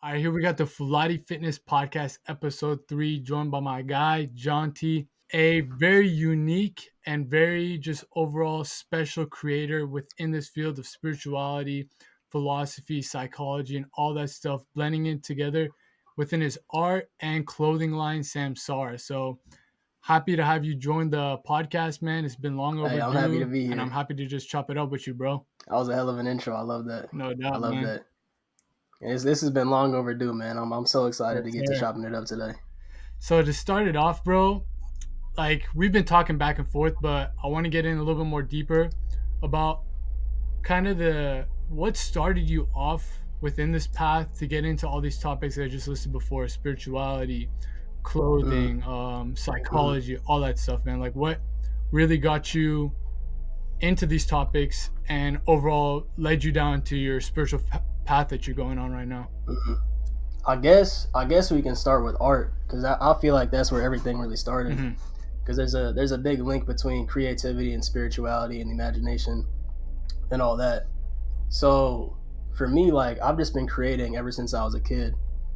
All right, here we got the Fooladi Fitness Podcast, episode 3, joined by my guy, Jeanty, a very unique and very just overall special creator within this field of spirituality, philosophy, psychology, and all that stuff, blending it together within his art and clothing line, Samsara. So happy to have you join the podcast, man. It's been long Hey, I'm happy to overdue, be and here. I'm happy to just chop it up with you, bro. That was a hell of an intro. I love that. No I doubt, love man. that. This has been long overdue, man. I'm so excited to get to chopping it up today. So to start it off, bro, like we've been talking back and forth, but I want to get in a little bit more deeper about kind of what started you off within this path to get into all these topics that I just listed before: spirituality, clothing, psychology, all that stuff, man. Like what really got you into these topics and overall led you down to your spiritual path that you're going on right now? I guess we can start with art, because I feel like that's where everything really started. Because there's a big link between creativity and spirituality and imagination and all that. So for me, like, I've just been creating ever since I was a kid.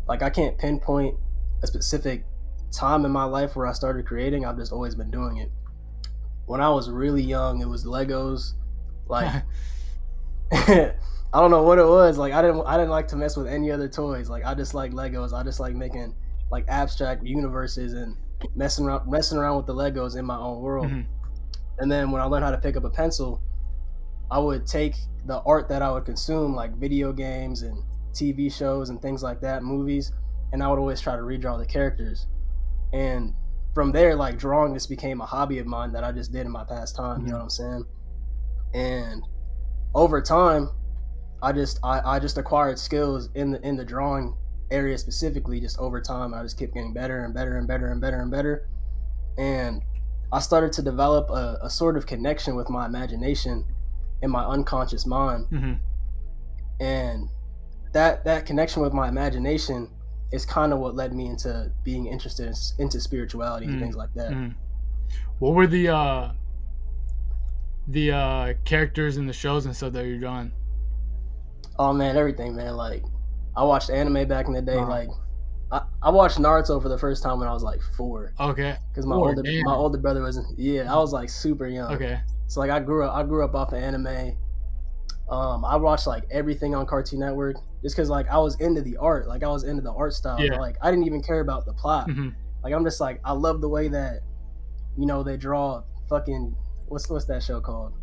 Like, I can't pinpoint a specific time in my life where I started creating. I've just always been doing it. When I was really young, it was Legos. Like, I don't know what it was. Like, I didn't like to mess with any other toys. Like, I just like Legos. I just like making like abstract universes and messing around with the Legos in my own world. And then when I learned how to pick up a pencil, I would take the art that I would consume, like video games and TV shows and things like that, movies, and I would always try to redraw the characters. And from there, like, drawing just became a hobby of mine that I just did in my past time. You know what I'm saying? And over time, I just acquired skills in the drawing area specifically. Just over time, I just kept getting better and better and better and better and better. And I started to develop a sort of connection with my imagination in my unconscious mind. And that connection with my imagination is kind of what led me into being interested into spirituality and things like that. What were the characters in the shows and stuff that you're drawing? Oh man, everything, man. Like, I watched anime back in the day. Like, I watched Naruto for the first time when I was like 4. Okay. Because my older brother wasn't. Yeah, I was like super young. Okay. So like I grew up off of anime. I watched like everything on Cartoon Network just because like I was into the art. Like, I was into the art style. Yeah. But, like, I didn't even care about the plot. Like, I'm just like, I love the way that, you know, they draw fucking what's that show called?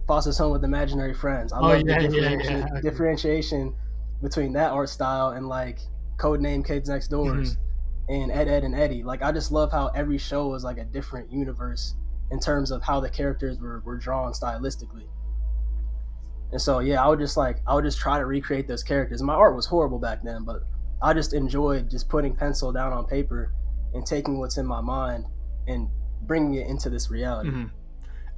Foster's Home with Imaginary Friends. I love the differentiation between that art style and like Codename Kids Next Doors and Ed, Ed and Eddie. Like, I just love how every show was like a different universe in terms of how the characters were drawn stylistically. And so yeah, I would just try to recreate those characters. My art was horrible back then, but I just enjoyed just putting pencil down on paper and taking what's in my mind and bringing it into this reality.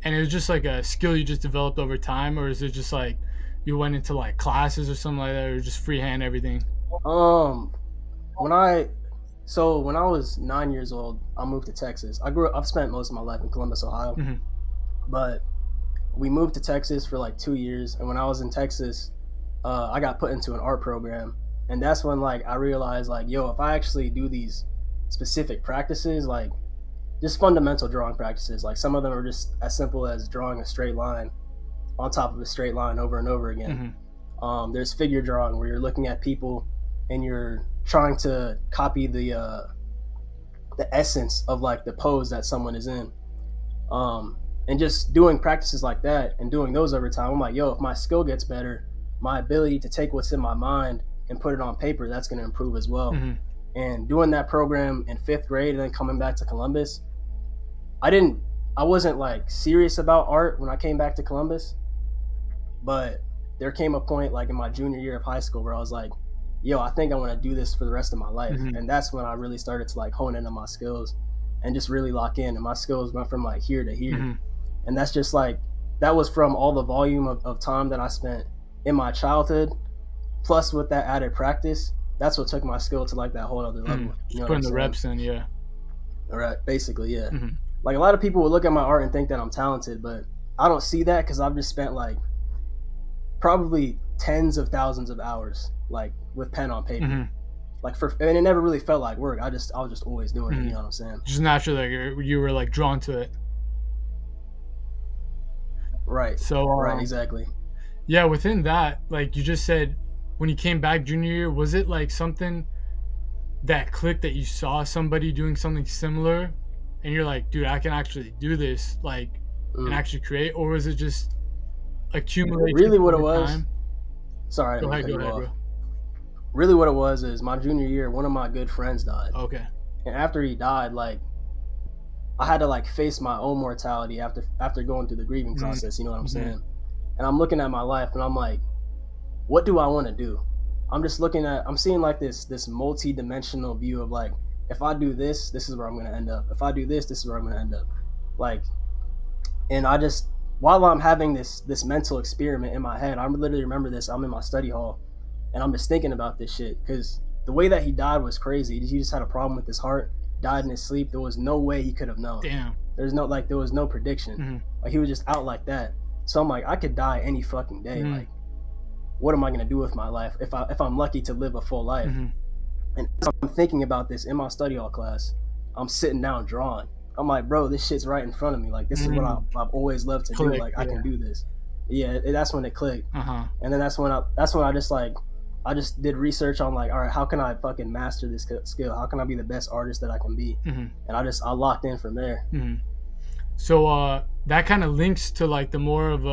And it was just like a skill you just developed over time, or is it just like you went into like classes or something like that, or just freehand everything? When I was 9 years old, I moved to Texas. I've spent most of my life in Columbus, Ohio, but we moved to Texas for like 2 years. And when I was in Texas, I got put into an art program, and that's when like I realized like, yo, if I actually do these specific practices, like just fundamental drawing practices, like some of them are just as simple as drawing a straight line on top of a straight line over and over again. There's figure drawing where you're looking at people and you're trying to copy the essence of like the pose that someone is in. And just doing practices like that and doing those over time, I'm like, yo, if my skill gets better, my ability to take what's in my mind and put it on paper, that's going to improve as well. And doing that program in 5th grade and then coming back to Columbus, I wasn't like serious about art when I came back to Columbus, but there came a point like in my junior year of high school where I was like, yo, I think I want to do this for the rest of my life. And that's when I really started to like hone in on my skills and just really lock in. And my skills went from like here to here. And that's just like, that was from all the volume of time that I spent in my childhood, plus with that added practice. That's what took my skill to like that whole other level. You know, putting the reps in, yeah. Right, basically, yeah. Like, a lot of people will look at my art and think that I'm talented, but I don't see that because I've just spent like probably tens of thousands of hours, like with pen on paper. Mm-hmm. Like and it never really felt like work. I was just always doing it. You know what I'm saying? Just naturally, like you were like drawn to it. Right. So right, exactly. Yeah, within that, like you just said, when you came back junior year, was it like something that clicked that you saw somebody doing something similar, and you're like, dude, I can actually do this, like, and actually create, or was it just accumulation? Really, what it was? Time? Sorry, go ahead, bro. Really, what it was is my junior year, one of my good friends died. Okay. And after he died, like, I had to like face my own mortality after going through the grieving process. You know what I'm saying? And I'm looking at my life, and I'm like, what do I want to do? I'm seeing like this multi-dimensional view of like, if I do this, this is where I'm going to end up. If I do this, this is where I'm going to end up. Like, and I just, while I'm having this mental experiment in my head, I literally remember this. I'm in my study hall, and I'm just thinking about this shit, because the way that he died was crazy. He just had a problem with his heart, died in his sleep. There was no way he could have known. Damn. There was no prediction. Like, he was just out like that. So I'm like, I could die any fucking day. Like, what am I gonna do with my life if I'm lucky to live a full life? And so I'm thinking about this in my study hall class. I'm sitting down drawing. I'm like, bro, this shit's right in front of me. Like, this is what I've always loved to do. Like, I can do this. Yeah, that's when it clicked. And then that's when I just did research on like, all right, how can I fucking master this skill? How can I be the best artist that I can be? And I locked in from there. So that kind of links to like the more of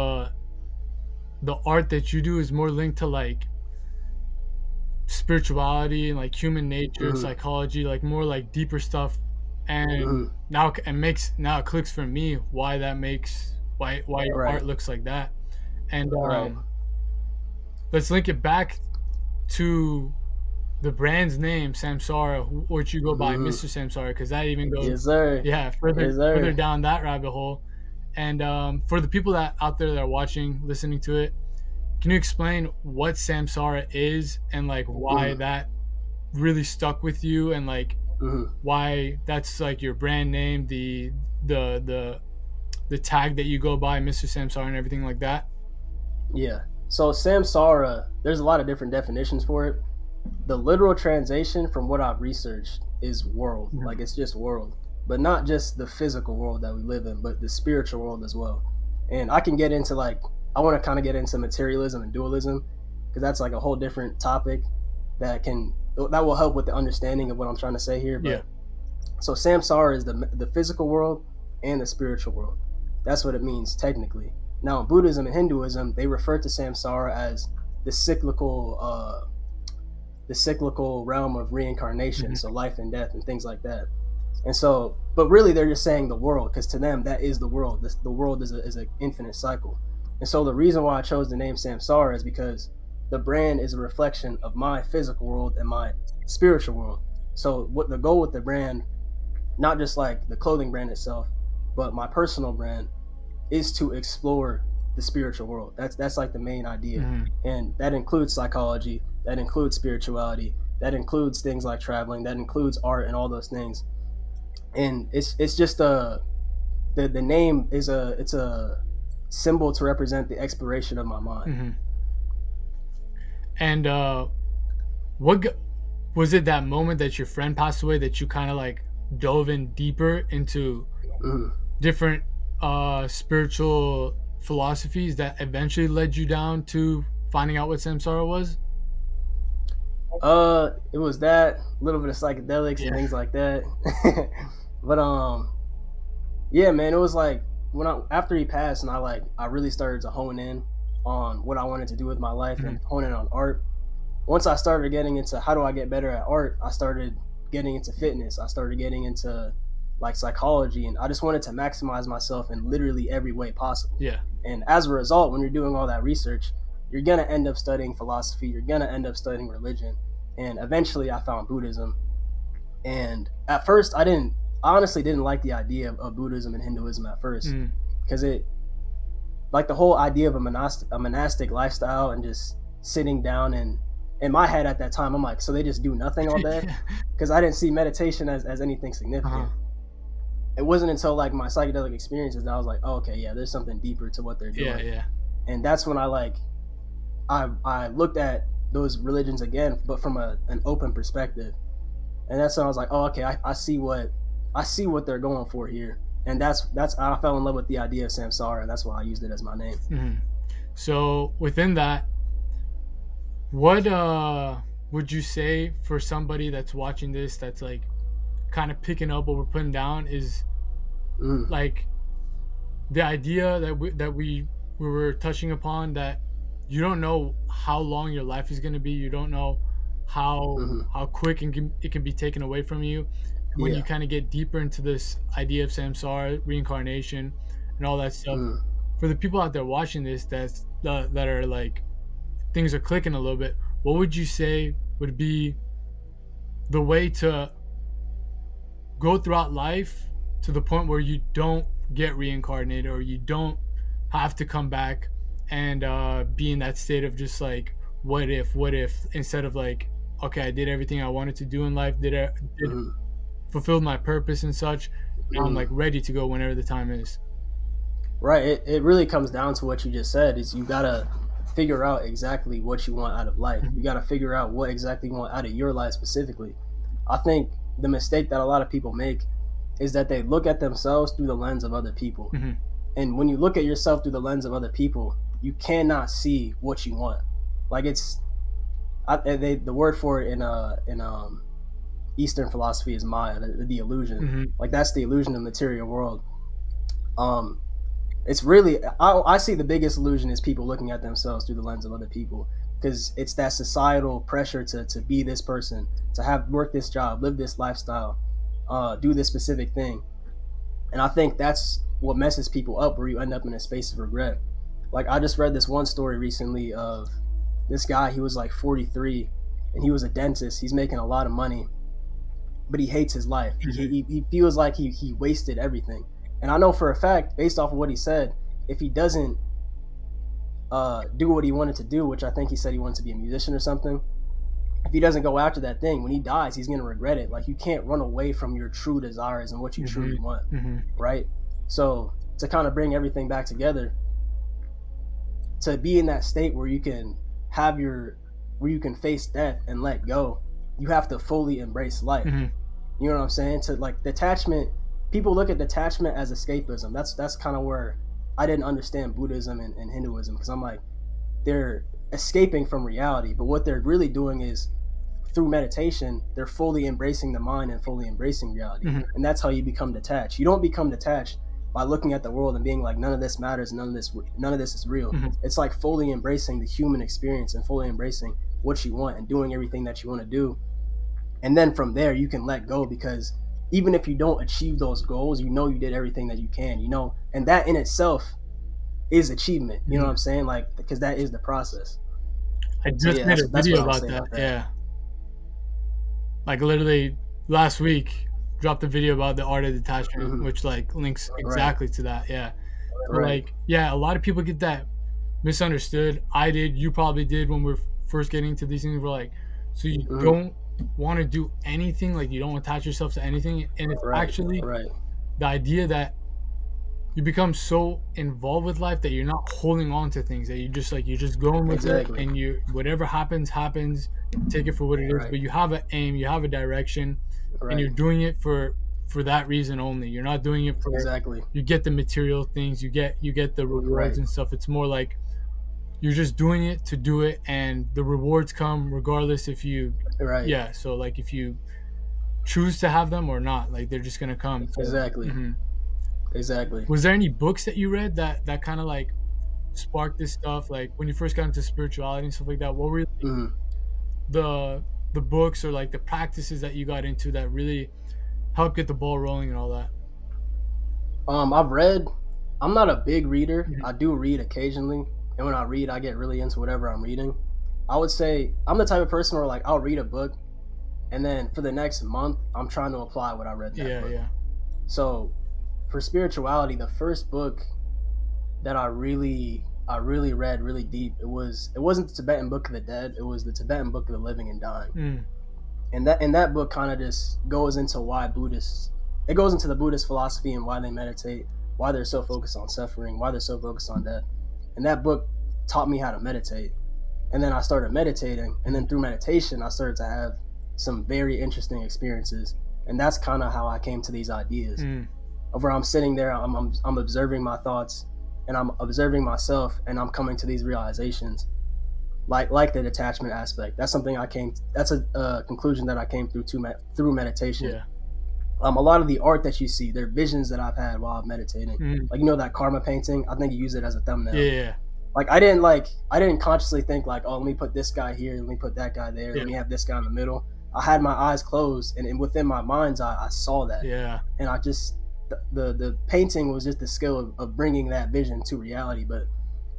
the art that you do is more linked to like spirituality and like human nature, psychology, like more like deeper stuff. And now it clicks for me why your art looks like that. And let's link it back to the brand's name, Samsara, which you go by Mr. Samsara, because that even goes further down that rabbit hole. And for the people that out there that are watching, listening to it, can you explain what Samsara is and like why that really stuck with you, and like why that's like your brand name, the tag that you go by, Mr. Samsara, and everything like that? Yeah. So Samsara, there's a lot of different definitions for it. The literal translation from what I've researched is world. Like, it's just world, but not just the physical world that we live in, but the spiritual world as well. And I can get into like, I want to kind of get into materialism and dualism, because that's like a whole different topic that will help with the understanding of what I'm trying to say here. But so Samsara is the physical world and the spiritual world. That's what it means technically. Now, in Buddhism and Hinduism, they refer to Samsara as the cyclical realm of reincarnation, so life and death and things like that. And so, but really they're just saying the world, because to them that is the world. The world is an infinite cycle. And so the reason why I chose the name Samsara is because the brand is a reflection of my physical world and my spiritual world. So what the goal with the brand, not just like the clothing brand itself, but my personal brand, is to explore the spiritual world. That's like the main idea. And that includes psychology, that includes spirituality, that includes things like traveling, that includes art and all those things. And it's just the name is a symbol to represent the exploration of my mind. And what was it, that moment that your friend passed away, that you kind of like dove in deeper into different spiritual philosophies that eventually led you down to finding out what Samsara was? It was that, a little bit of psychedelics and things like that. But yeah, man, it was like after he passed, and I really started to hone in on what I wanted to do with my life and hone in on art. Once I started getting into how do I get better at art, I started getting into fitness. I started getting into like psychology, and I just wanted to maximize myself in literally every way possible. And as a result, when you're doing all that research, you're gonna end up studying philosophy, you're gonna end up studying religion. And eventually I found Buddhism. And at first I honestly didn't like the idea of Buddhism and Hinduism at first, because it, like, the whole idea of a monastic lifestyle and just sitting down, and in my head at that time I'm like, so they just do nothing all day? Because I didn't see meditation as anything significant. It wasn't until like my psychedelic experiences that I was like, oh, okay, yeah, there's something deeper to what they're doing. And that's when I I looked at those religions again, but from an open perspective, and that's when I was like, oh, okay, I see what they're going for here, and that's I fell in love with the idea of Samsara, and that's why I used it as my name. Mm-hmm. So within that, what would you say for somebody that's watching this, that's like kind of picking up what we're putting down, is like the idea that we were touching upon, that you don't know how long your life is going to be, you don't know how quick it can be taken away from you. And when you kind of get deeper into this idea of samsara, reincarnation, and all that stuff, for the people out there watching this that are like, things are clicking a little bit, what would you say would be the way to go throughout life to the point where you don't get reincarnated, or you don't have to come back and be in that state of just like, what if, instead of like, okay, I did everything I wanted to do in life, fulfilled my purpose and such, now I'm like ready to go whenever the time is. Right. It really comes down to what you just said, is you gotta figure out exactly what you want out of life. You gotta figure out what exactly you want out of your life specifically. I think the mistake that a lot of people make is that they look at themselves through the lens of other people. And when you look at yourself through the lens of other people, you cannot see what you want. Like the word for it in Eastern philosophy is Maya, the illusion. Like that's the illusion of the material world. It's really, I see the biggest illusion is people looking at themselves through the lens of other people, because it's that societal pressure to be this person, to work this job, live this lifestyle, do this specific thing. And I think that's what messes people up, where you end up in a space of regret. Like I just read this one story recently of this guy. He was like 43 and he was a dentist. He's making a lot of money, but he hates his life. He feels like he wasted everything. And I know for a fact, based off of what he said, if he doesn't do what he wanted to do, which I think he said he wanted to be a musician or something, if he doesn't go after that thing, when he dies, he's going to regret it. Like you can't run away from your true desires and what you truly want, right? So to kind of bring everything back together, to be in that state where you can where you can face death and let go, you have to fully embrace life. You know what I'm saying? To like detachment, people look at detachment as escapism. That's kind of where I didn't understand Buddhism and Hinduism, because I'm like, they're escaping from reality, but what they're really doing is, through meditation, they're fully embracing the mind and fully embracing reality. And that's how you become detached. You don't become detached by looking at the world and being like, none of this matters, none of this is real. It's like fully embracing the human experience and fully embracing what you want and doing everything that you want to do. And then from there you can let go, because even if you don't achieve those goals, you know you did everything that you can, you know, and that in itself is achievement. You know what I'm saying? Like, because that is the process. I just made a video about that. Yeah. Like literally last week, dropped a video about the Art of Detachment, which like links exactly to that. Yeah. Like, yeah, a lot of people get that misunderstood. I did. You probably did when we're first getting into these things. We're like, so you don't want to do anything, like you don't attach yourself to anything, and it's actually the idea that you become so involved with life that you're not holding on to things, that you're just going with it, and you, whatever happens, take it for what it is, but you have an aim, you have a direction, and you're doing it for that reason only. You're not doing it for you get the material things, you get the rewards and stuff. It's more like you're just doing it to do it, and the rewards come regardless if you so like if you choose to have them or not, like they're just gonna come. Exactly. Was there any books that you read that kind of like sparked this stuff, like when you first got into spirituality and stuff like that? What were the books or like the practices that you got into that really helped get the ball rolling and all that? I'm not a big reader. I do read occasionally, and when I read, I get really into whatever I'm reading. I would say I'm the type of person where like I'll read a book, and then for the next month I'm trying to apply what I read that book. So for spirituality, the first book that I really read really deep, it wasn't the Tibetan Book of the Dead, it was the Tibetan Book of the Living and Dying. And that book kind of just goes into it goes into the Buddhist philosophy and why they meditate, why they're so focused on suffering, why they're so focused on death. And that book taught me how to meditate. And then I started meditating, and then through meditation I started to have some very interesting experiences, and that's kind of how I came to these ideas of where I'm sitting there, I'm observing my thoughts, and I'm observing myself, and I'm coming to these realizations, like the detachment aspect. That's something that's a conclusion that I came through meditation. Yeah. A lot of the art that you see, they're visions that I've had while I'm meditating. Like, you know, that karma painting, I think you use it as a thumbnail. Yeah. Like, I didn't consciously think like, oh, let me put this guy here, let me put that guy there, let me have this guy in the middle. I had my eyes closed, and within my mind's eye, I saw that. Yeah. And I just, the painting was just the skill of bringing that vision to reality, but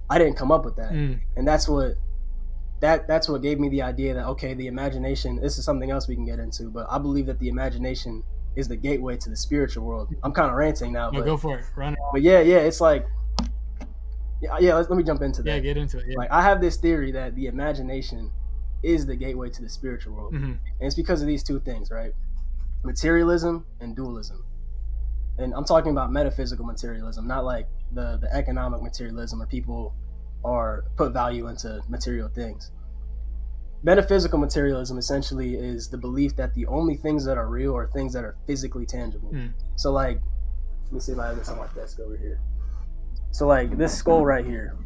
I didn't come up with that. And that's what gave me the idea that, okay, the imagination, this is something else we can get into, but I believe that the imagination is the gateway to the spiritual world. I'm kind of ranting now, but go for it. Run it. But yeah, it's like, let me jump into that. Yeah, get into it. Yeah. Like, I have this theory that the imagination is the gateway to the spiritual world. And it's because of these two things, right? Materialism and dualism. And I'm talking about metaphysical materialism, not like the economic materialism where people put value into material things. Metaphysical materialism essentially is the belief that the only things that are real are things that are physically tangible. So, like, let me see if I have this on my desk over here. So, like, this skull right here,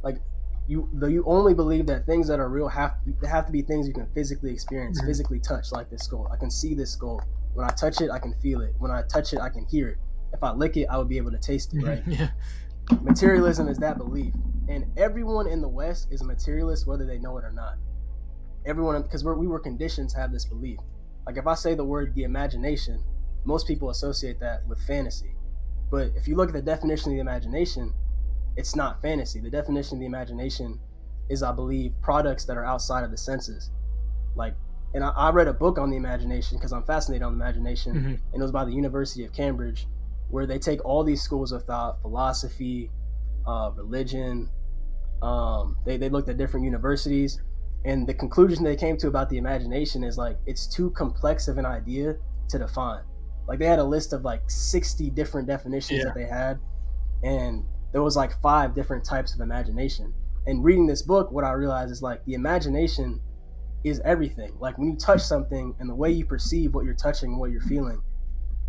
like, you only believe that things that are real have to be things you can physically experience, physically touch, like this skull. I can see this skull. When I touch it, I can feel it. When I touch it, I can hear it. If I lick it, I would be able to taste it, right? Yeah. Materialism is that belief. And everyone in the West is a materialist, whether they know it or not. Everyone, because we were conditioned to have this belief. Like, if I say the word the imagination, most people associate that with fantasy. But if you look at the definition of the imagination, it's not fantasy. The definition of the imagination is, I believe, products that are outside of the senses. Like, and I read a book on the imagination because I'm fascinated on the imagination, and it was by the University of Cambridge, where they take all these schools of thought, philosophy, religion. They looked at different universities, and the conclusion they came to about the imagination is like, it's too complex of an idea to define. Like, they had a list of like 60 different definitions that they had, and there was like 5 different types of imagination. And reading this book, what I realized is like, the imagination is everything. Like, when you touch something and the way you perceive what you're touching and what you're feeling,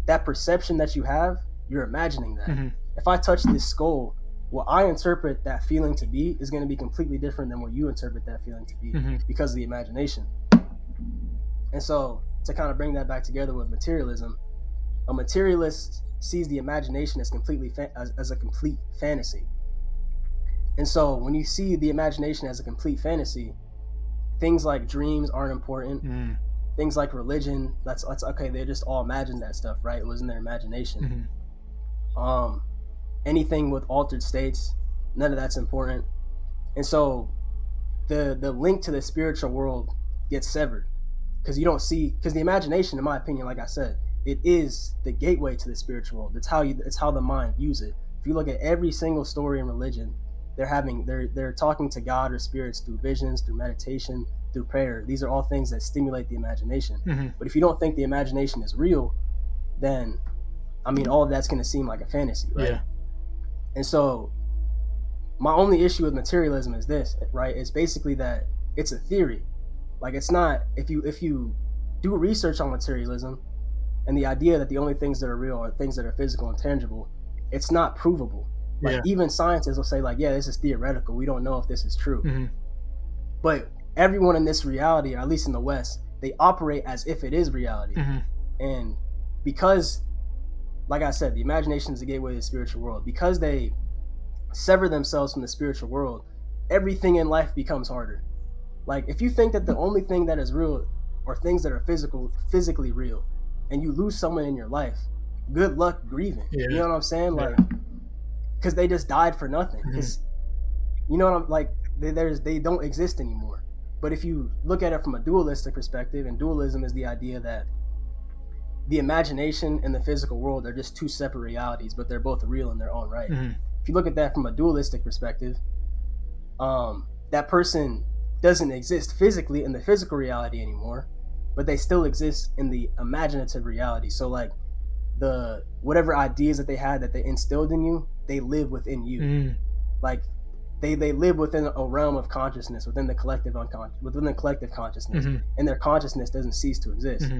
that perception that you have, you're imagining that. If I touch this skull, what I interpret that feeling to be is going to be completely different than what you interpret that feeling to be because of the imagination. And so, to kind of bring that back together with materialism, a materialist sees the imagination as as a complete fantasy. And so, when you see the imagination as a complete fantasy, things like dreams aren't important. Things like religion, that's okay. They just all imagined that stuff, right? It was in their imagination. Anything with altered states, none of that's important. And so the link to the spiritual world gets severed because the imagination, in my opinion, like I said, it is the gateway to the spiritual world. It's how the mind views it. If you look at every single story in religion, they're talking to God or spirits through visions, through meditation, through prayer. These are all things that stimulate the imagination. But if you don't think the imagination is real, then, I mean, all of that's going to seem like a fantasy, right? Yeah. And so my only issue with materialism is this, right? It's basically that it's a theory. Like, it's not, if you do research on materialism and the idea that the only things that are real are things that are physical and tangible, it's not provable. Like, even scientists will say like, yeah, this is theoretical. We don't know if this is true. But everyone in this reality, or at least in the West, they operate as if it is reality. And because, like I said, the imagination is the gateway to the spiritual world. Because they sever themselves from the spiritual world, everything in life becomes harder. Like, if you think that the only thing that is real are things that are physically real, and you lose someone in your life, good luck grieving. You know what I'm saying? Like, because they just died for nothing. Because, you know what I'm like, they don't exist anymore. But if you look at it from a dualistic perspective, and dualism is the idea that the imagination and the physical world are just two separate realities, but they're both real in their own right. If you look at that from a dualistic perspective, that person doesn't exist physically in the physical reality anymore, but they still exist in the imaginative reality. So like, whatever ideas that they had that they instilled in you, they live within you. Like, they live within a realm of consciousness, within the collective unconscious, within the collective consciousness, and their consciousness doesn't cease to exist.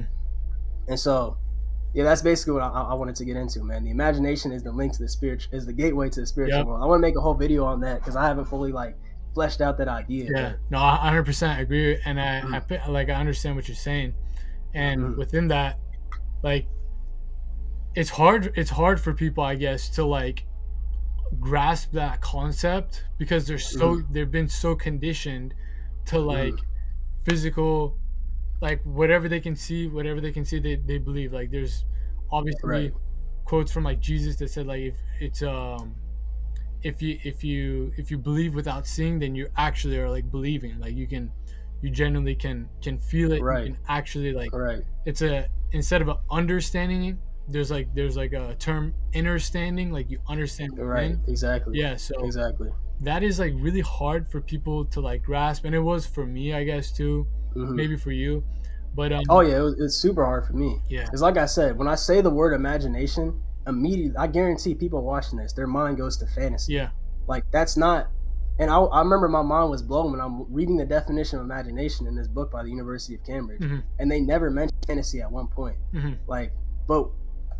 And so, yeah, that's basically what I wanted to get into, man. The imagination is the link to the spirit, is the gateway to the spiritual world. I want to make a whole video on that because I haven't fully like fleshed out that idea. Yeah, no, I 100% agree, and I understand what you're saying, and within that, like, it's hard for people, I guess, to like grasp that concept because they've been so conditioned to like physical, like whatever they can see, they believe. Like there's obviously quotes from like Jesus that said like if it's if you believe without seeing, then you actually are like believing. Like you genuinely can feel it. You can actually like it's instead of an understanding, there's like a term understanding, like you understand exactly. Yeah, so exactly that is like really hard for people to like grasp, and it was for me, I guess, too. Maybe for you, but it's super hard for me. Yeah, because like I said, when I say the word imagination, immediately I guarantee people watching this, their mind goes to fantasy. Yeah, like that's not. And I remember my mind was blown when I'm reading the definition of imagination in this book by the University of Cambridge, and they never mentioned fantasy at one point. Like, but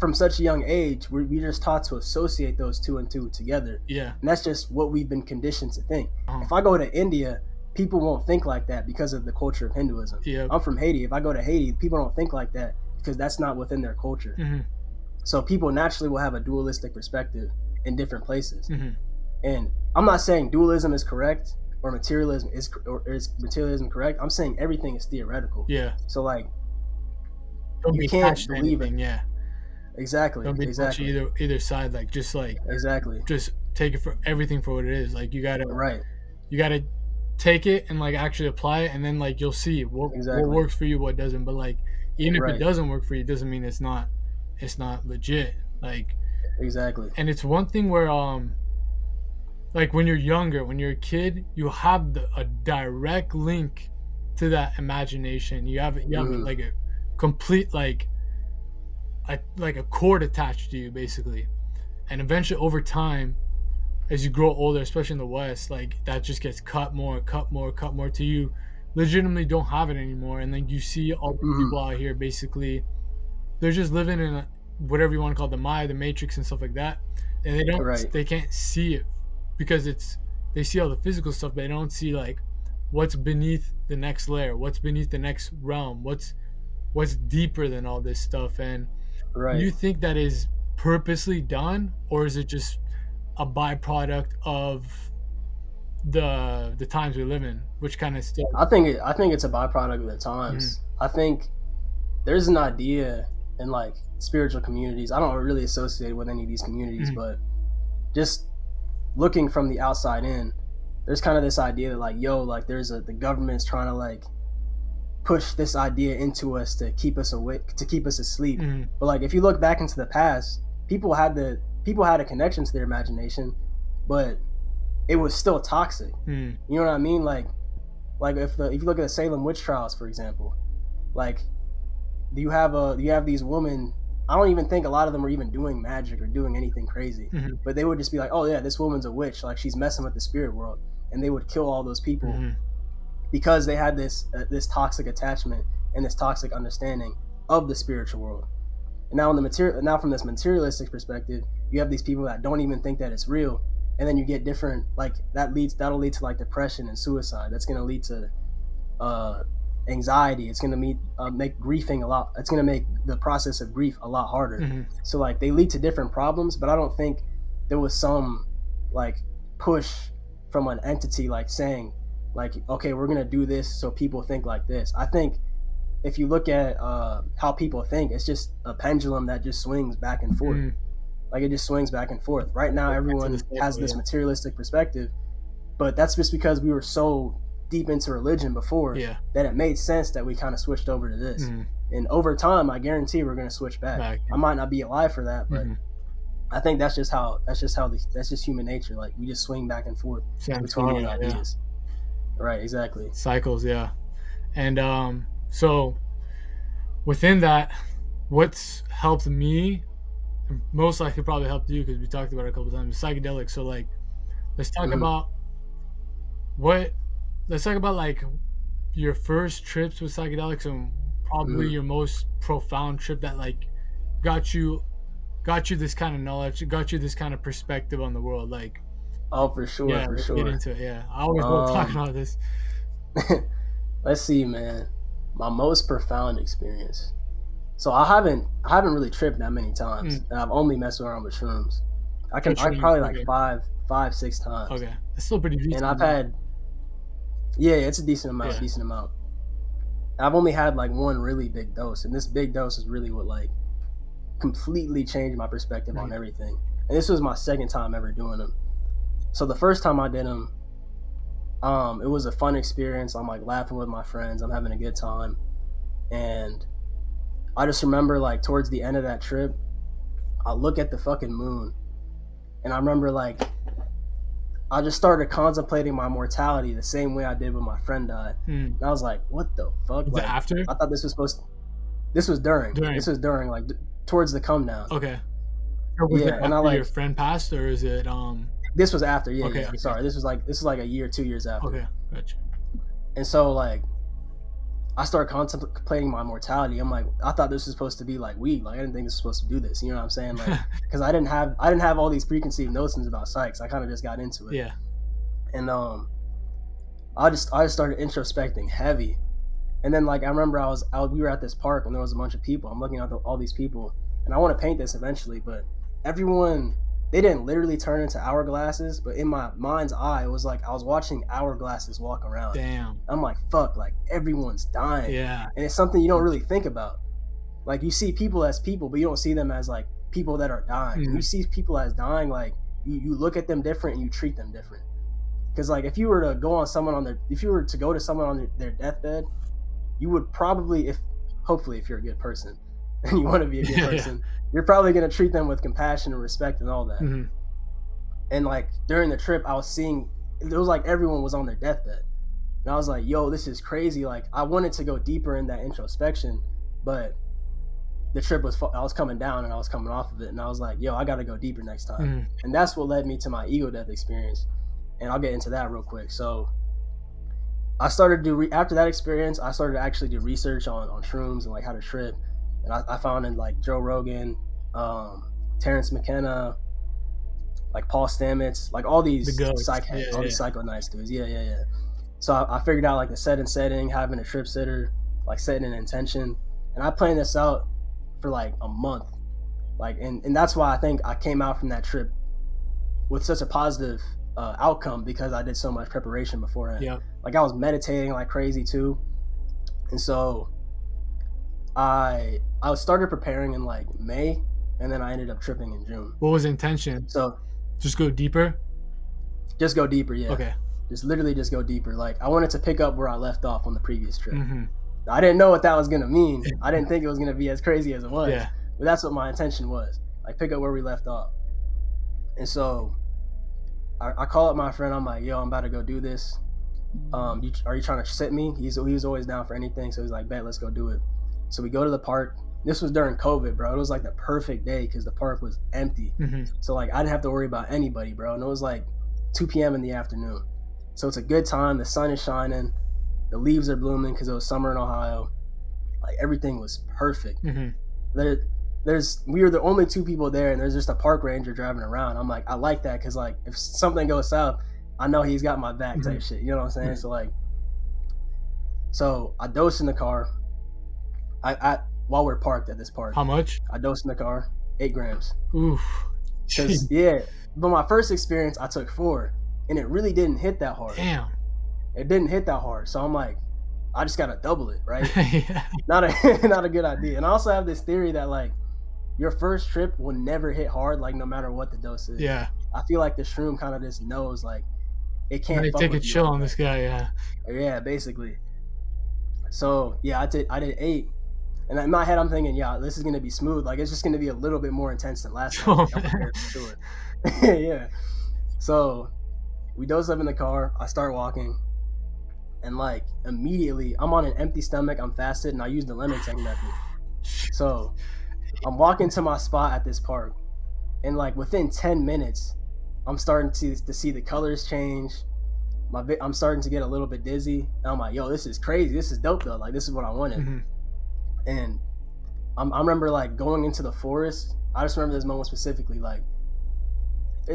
from such a young age, we're just taught to associate those two and two together. Yeah, and that's just what we've been conditioned to think. If I go to India, people won't think like that because of the culture of Hinduism. Yeah, I'm from Haiti. If I go to Haiti, people don't think like that because that's not within their culture. So people naturally will have a dualistic perspective in different places. And I'm not saying dualism is correct or materialism is correct. I'm saying everything is theoretical. Yeah. So like, you can't believe it. Yeah. Exactly. Don't be exactly. Either side. Like just like exactly. Just take it for everything for what it is. Like you gotta You gotta take it and like actually apply it, and then like you'll see what works for you, what doesn't. But like even if it doesn't work for you, it doesn't mean it's not legit. Like exactly. And it's one thing where like when you're younger, when you're a kid, you have a direct link to that imagination. You have like a complete like a cord attached to you, basically. And eventually over time, as you grow older, especially in the West, like that just gets cut more till you legitimately don't have it anymore. And then you see all the people out here, basically they're just living in whatever you want to call it, the Maya, the Matrix and stuff like that, and they can't see it because they see all the physical stuff, but they don't see like what's beneath the next layer, what's beneath the next realm, what's deeper than all this stuff. And you think that is purposely done, or is it just a byproduct of the times we live in, which kind of still I think it's a byproduct of the times. I think there's an idea in like spiritual communities. I don't really associate with any of these communities, but just looking from the outside in, there's kind of this idea that like, like the government's trying to like push this idea into us to keep us awake, to keep us asleep. But like if you look back into the past, people had a connection to their imagination, but it was still toxic. You know what I mean? Like if you look at the Salem witch trials, for example, like you have these women. I don't even think a lot of them were even doing magic or doing anything crazy, but they would just be like, oh yeah, this woman's a witch, like she's messing with the spirit world, and they would kill all those people because they had this toxic attachment and this toxic understanding of the spiritual world. And now from this materialistic perspective, you have these people that don't even think that it's real, and then you get different, like that'll lead to like depression and suicide. That's going to lead to anxiety. It's going to make grieving a lot. It's going to make the process of grief a lot harder. So like they lead to different problems, but I don't think there was some like push from an entity like saying like, okay, we're going to do this so people think like this. I think if you look at how people think, it's just a pendulum that just swings back and forth. Like it just swings back and forth. Right now, everyone has this materialistic perspective, but that's just because we were so deep into religion before that it made sense that we kind of switched over to this. And over time, I guarantee we're going to switch back. I might not be alive for that, but I think that's just human nature. Like we just swing back and forth between the ideas. Right, exactly. Cycles, yeah. And so within that, what's helped me, most likely probably helped you because we talked about it a couple of times, psychedelics. So like, let's talk about let's talk about like your first trips with psychedelics and probably your most profound trip that like got you this kind of knowledge, got you this kind of perspective on the world. Like, Oh, for sure, yeah, for let's get sure. into it. Yeah, I always love talking about this. Let's see, man. My most profound experience. So I haven't really tripped that many times, and I've only messed around with shrooms. I probably like five, 6 times. Okay, it's still pretty decent. And I've had, yeah, it's a decent amount, I've only had like one really big dose, and this big dose is really what like completely changed my perspective on everything. And this was my second time ever doing them. So the first time I did them, it was a fun experience. I'm like laughing with my friends. I'm having a good time. And I just remember like towards the end of that trip, I look at the fucking moon, and I remember like I just started contemplating my mortality the same way I did when my friend died. And I was like, what the fuck? Was like, it after? I thought this was supposed to, this was during. This was during, like towards the come down. Okay. Or was it after your friend passed, or is it This was after, yeah. Okay, yeah. okay. Sorry, this is like a year, 2 years after. Okay, gotcha. And so like I started contemplating my mortality. I'm like, I thought this was supposed to be like weed. Like I didn't think this was supposed to do this. You know what I'm saying? Like, because I didn't have all these preconceived notions about psychs. I kind of just got into it. Yeah. And I just started introspecting heavy. And then like I remember we were at this park and there was a bunch of people. I'm looking at all these people, and I want to paint this eventually, but everyone, they didn't literally turn into hourglasses, but in my mind's eye, it was like I was watching hourglasses walk around. Damn. I'm like, fuck, like everyone's dying. Yeah. And it's something you don't really think about. Like you see people as people, but you don't see them as like people that are dying. You see people as dying, like you look at them different and you treat them different. Because like if you were to go to someone on their deathbed, you would probably, hopefully if you're a good person and you want to be a good person, you're probably going to treat them with compassion and respect and all that. And like during the trip, I was seeing, it was like everyone was on their deathbed. And I was like, yo, this is crazy. Like I wanted to go deeper in that introspection, but the trip I was coming down and I was coming off of it. And I was like, yo, I got to go deeper next time. And that's what led me to my ego death experience. And I'll get into that real quick. So I started to after that experience, I started to actually do research on shrooms and like how to trip. And I found in like Joe Rogan, Terrence McKenna, like Paul Stamets, like all these these psycho nice dudes. Yeah. So I figured out like the setting, having a trip sitter, like setting an intention. And I planned this out for like a month. Like, and that's why I think I came out from that trip with such a positive outcome, because I did so much preparation beforehand. Yeah. Like I was meditating like crazy too. And so I started preparing in like May, and then I ended up tripping in June. What was the intention? So just go deeper? Just go deeper, yeah. Okay. Just literally just go deeper. Like I wanted to pick up where I left off on the previous trip. I didn't know what that was gonna mean. I didn't think it was gonna be as crazy as it was. Yeah. But that's what my intention was. Like pick up where we left off. And so I call up my friend. I'm like, yo, I'm about to go do this. Are you trying to sit me? He was always down for anything. So he's like, bet, let's go do it. So we go to the park. This was during COVID, bro. It was like the perfect day because the park was empty. So like I didn't have to worry about anybody, bro. And it was like 2 p.m. in the afternoon. So it's a good time. The sun is shining. The leaves are blooming because it was summer in Ohio. Like everything was perfect. We were the only 2 people there, and there's just a park ranger driving around. I'm like, I like that because like if something goes south, I know he's got my back type shit. You know what I'm saying? So like, so I dosed in the car. I while we're parked at this park. How much? I dosed in the car, 8 grams. Oof. Cause but my first experience I took 4, and it really didn't hit that hard. Damn. It didn't hit that hard. So I'm like, I just gotta double it, right? Yeah. Not a good idea. And I also have this theory that like your first trip will never hit hard, like no matter what the dose is. Yeah. I feel like the shroom kind of just knows like it can't take a chill on this guy. Yeah. Yeah, basically. So yeah, I did 8, and in my head I'm thinking, yeah, this is gonna be smooth. Like it's just gonna be a little bit more intense than last time. I'm prepared for sure. Yeah. So we dose up in the car. I start walking. And like immediately, I'm on an empty stomach. I'm fasted, and I use the lemon tank method. So I'm walking to my spot at this park, and like within 10 minutes, I'm starting to see the colors change. I'm starting to get a little bit dizzy. And I'm like, yo, this is crazy. This is dope though. Like, this is what I wanted. Mm-hmm. And I remember like going into the forest. I just remember this moment specifically. Like,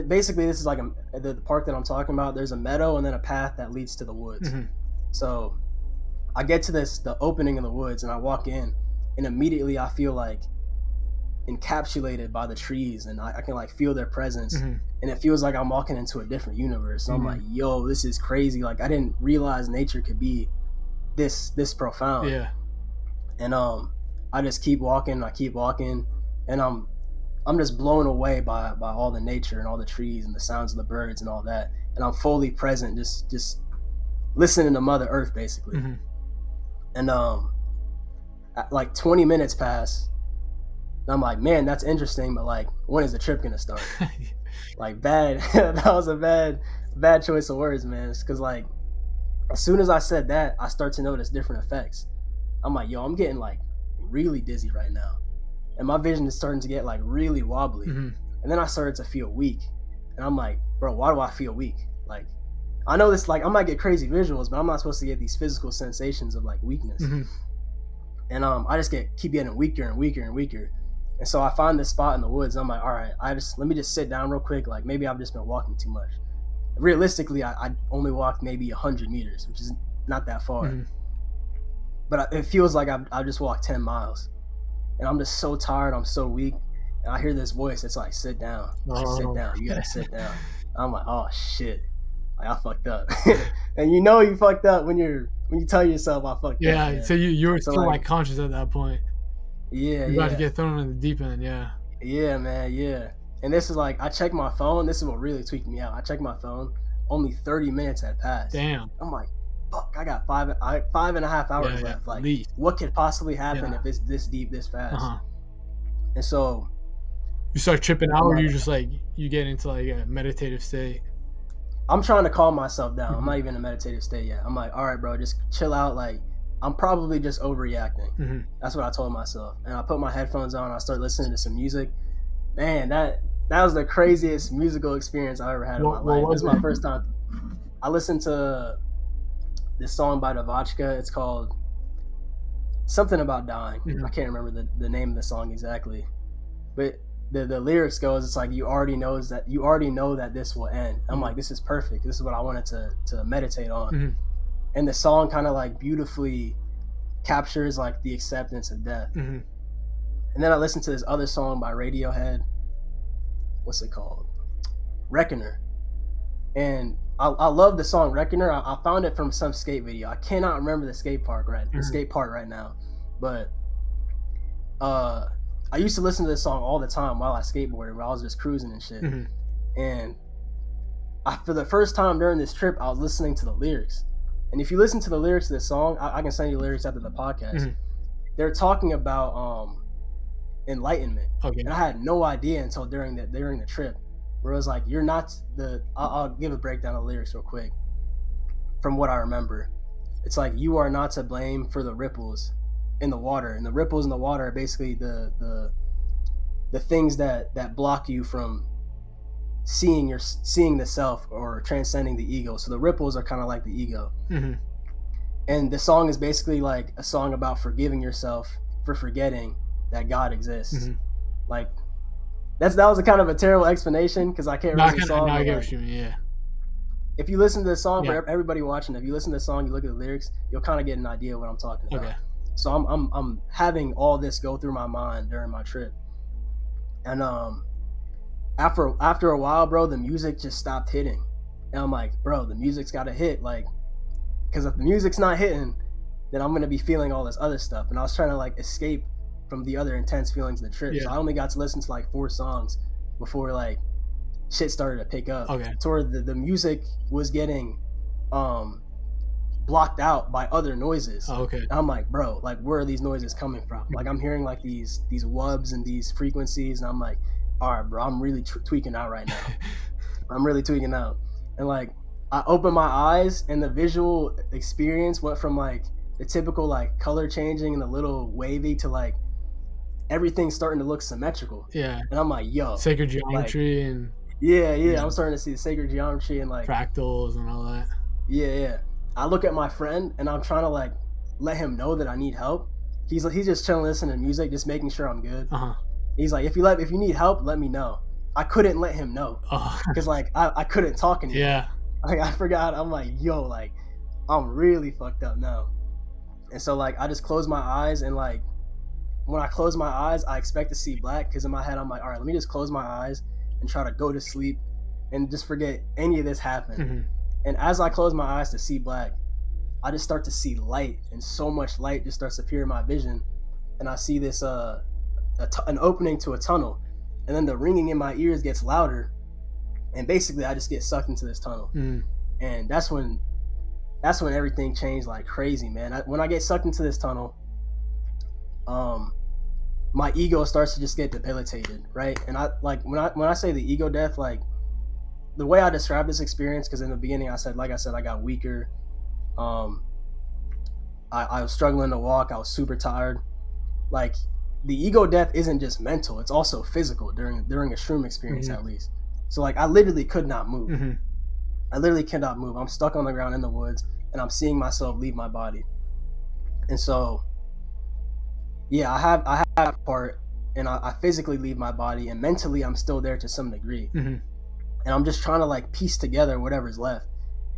basically, this is like the park that I'm talking about. There's a meadow and then a path that leads to the woods. Mm-hmm. So I get to the opening in the woods, and I walk in, and immediately I feel like encapsulated by the trees, and I can like feel their presence. Mm-hmm. And it feels like I'm walking into a different universe. So I'm like, yo, this is crazy. Like, I didn't realize nature could be this profound. Yeah. And I just keep walking. I keep walking, and I'm just blown away by all the nature and all the trees and the sounds of the birds and all that. And I'm fully present, just listening to Mother Earth, basically. Mm-hmm. And like 20 minutes pass, and I'm like, man, that's interesting, but like, when is the trip gonna start? Like, bad. That was a bad choice of words, man. It's because like, as soon as I said that, I start to notice different effects. I'm like, yo, I'm getting like really dizzy right now, and my vision is starting to get like really wobbly. Mm-hmm. And then I started to feel weak, and I'm like, bro, why do I feel weak? Like, I know this, like, I might get crazy visuals, but I'm not supposed to get these physical sensations of like weakness. Mm-hmm. And I just keep getting weaker and weaker and weaker. And so I find this spot in the woods. And I'm like, all right, let me just sit down real quick. Like, maybe I've just been walking too much. Realistically, I only walked maybe 100 meters, which is not that far. Mm-hmm. But it feels like I've just walked 10 miles. And I'm just so tired. I'm so weak. And I hear this voice. It's like, sit down. Like, sit down. You got to sit down. I'm like, oh, shit. Like, I fucked up. And you know you fucked up when you tell yourself I fucked up. Yeah, so you were still like conscious at that point. Yeah, You're about to get thrown in the deep end, yeah. Yeah, man, yeah. And this is like, I checked my phone. This is what really tweaked me out. I checked my phone. Only 30 minutes had passed. Damn. I'm like, fuck, I got 5.5 hours left. Like, what could possibly happen if it's this deep, this fast? Uh-huh. And so you start tripping out, or you just like, you get into like a meditative state? I'm trying to calm myself down. I'm not even in a meditative state yet. I'm like, all right, bro, just chill out. Like, I'm probably just overreacting. Mm-hmm. That's what I told myself. And I put my headphones on. I start listening to some music. Man, that was the craziest musical experience I ever had in my life. This is my first time. I listened to this song by Devachka. It's called something about dying. Mm-hmm. I can't remember the name of the song exactly, but the lyrics goes, it's like, you already know that this will end. I'm like, this is perfect. This is what I wanted to meditate on. Mm-hmm. And the song kind of like beautifully captures like the acceptance of death. Mm-hmm. And then I listened to this other song by Radiohead. What's it called? Reckoner. And I love the song Reckoner. I found it from some skate video. I cannot remember the skate park right now. But I used to listen to this song all the time while I skateboarded, where I was just cruising and shit. Mm-hmm. And for the first time during this trip, I was listening to the lyrics. And if you listen to the lyrics of this song, I can send you lyrics after the podcast. Mm-hmm. They're talking about enlightenment. Okay. And I had no idea until during the trip, where it was like, you're not I'll give a breakdown of the lyrics real quick. From what I remember, it's like, you are not to blame for the ripples in the water, and the ripples in the water are basically the things that block you from seeing the self or transcending the ego. So the ripples are kind of like the ego. Mm-hmm. And the song is basically like a song about forgiving yourself for forgetting that God exists. Mm-hmm. Like, that was a kind of a terrible explanation, because I can't remember the song. I get what you mean, yeah. If you listen to the song, for everybody watching, if you listen to the song, you look at the lyrics, you'll kind of get an idea of what I'm talking about. Okay. So I'm having all this go through my mind during my trip, and after a while, bro, the music just stopped hitting, and I'm like, bro, the music's got to hit, like, because if the music's not hitting, then I'm gonna be feeling all this other stuff. And I was trying to like escape from the other intense feelings of the trip. Yeah. So I only got to listen to like 4 songs before like shit started to pick up. Okay. To where the music was getting blocked out by other noises. Oh, okay. And I'm like, bro, like, where are these noises coming from? Like, I'm hearing like these wubs and these frequencies, and I'm like, all right, bro, I'm really tweaking out right now. I'm really tweaking out. And like, I opened my eyes, and the visual experience went from like the typical like color changing and a little wavy to like everything starting to look symmetrical. Yeah. And I'm like, yo, sacred geometry, like, and yeah, I'm starting to see the sacred geometry and like fractals and all that. Yeah. I look at my friend and I'm trying to like let him know that I need help. He's just chilling, listening to music, just making sure I'm good. He's like, if you need help, let me know. I couldn't let him know because like I couldn't talk anymore. Yeah. Like I forgot. I'm like, yo, like I'm really fucked up now. And so like I just close my eyes, and like when I close my eyes, I expect to see black, because in my head I'm like, all right, let me just close my eyes and try to go to sleep and just forget any of this happened. And as I close my eyes to see black, I just start to see light, and so much light just starts to appear in my vision, and I see this an opening to a tunnel, and then the ringing in my ears gets louder, and basically I just get sucked into this tunnel. And that's when everything changed like crazy, man. When I get sucked into this tunnel, my ego starts to just get debilitated, right? And I like when I say the ego death, like the way I describe this experience, because in the beginning I said I got weaker. I was struggling to walk. I was super tired. Like the ego death isn't just mental; it's also physical during a shroom experience, at least. So like I literally could not move. I literally cannot move. I'm stuck on the ground in the woods, and I'm seeing myself leave my body. And so, yeah, I have that part, and I physically leave my body, and mentally I'm still there to some degree. And I'm just trying to like piece together whatever's left.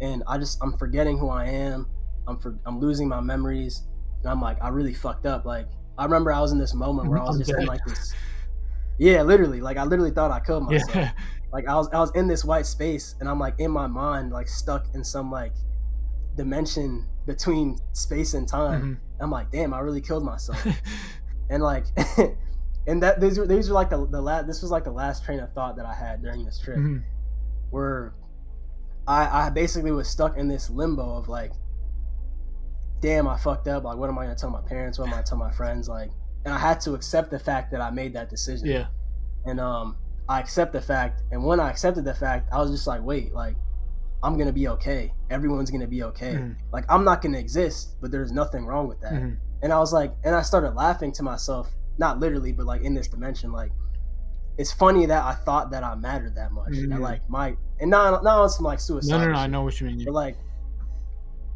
And I'm forgetting who I am. I'm losing my memories, and I'm like, I really fucked up. Like I remember I was in this moment where I was just in like this. Yeah, literally. Like I literally thought I killed myself. Yeah. Like I was in this white space, and I'm like in my mind, like stuck in some like dimension between space and time. I'm like, damn, I really killed myself. And like, and that these are like this was like the last train of thought that I had during this trip, where I basically was stuck in this limbo of like, damn, I fucked up. Like, what am I gonna tell my parents? What am I gonna tell my friends? Like, and I had to accept the fact that I made that decision. Yeah. And I accept the fact, and when I accepted the fact, I was just like, wait, like I'm gonna be okay. Everyone's gonna be okay. Like I'm not gonna exist, but there's nothing wrong with that. And I was like, and I started laughing to myself, not literally, but like in this dimension, like it's funny that I thought that I mattered that much. That like and not on some like suicide. No, I know what you mean. But like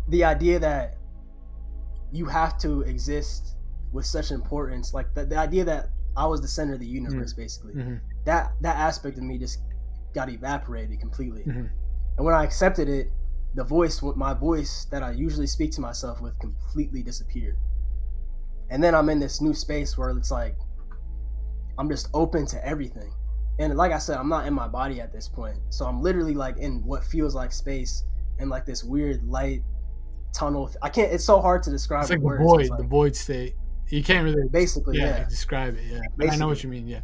the idea that you have to exist with such importance, like the idea that I was the center of the universe, basically. That aspect of me just got evaporated completely. And when I accepted it, my voice that I usually speak to myself with completely disappeared. And then I'm in this new space where it's like I'm just open to everything. And like I said, I'm not in my body at this point. So I'm literally like in what feels like space, and like this weird light tunnel. It's so hard to describe. It's like words. the void, it's like, the void state. You can't really basically describe it. Yeah, but I know what you mean. Yeah,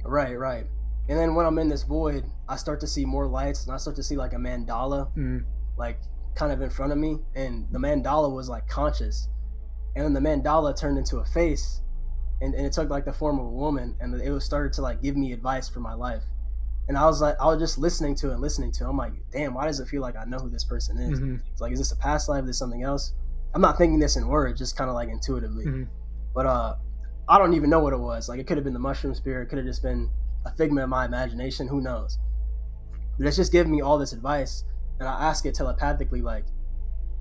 right. And then when I'm in this void, I start to see more lights, and I start to see like a mandala, like kind of in front of me, and the mandala was like conscious, and then the mandala turned into a face, and it took like the form of a woman, and it was started to like give me advice for my life. And I was just listening to it. I'm like, damn, why does it feel like I know who this person is? It's like, is this a past life? Is this something else? I'm not thinking this in words, just kind of like intuitively. But I don't even know what it was. Like, it could have been the mushroom spirit. It could have just been a figment of my imagination. Who knows? But it's just giving me all this advice. And I ask it telepathically, like,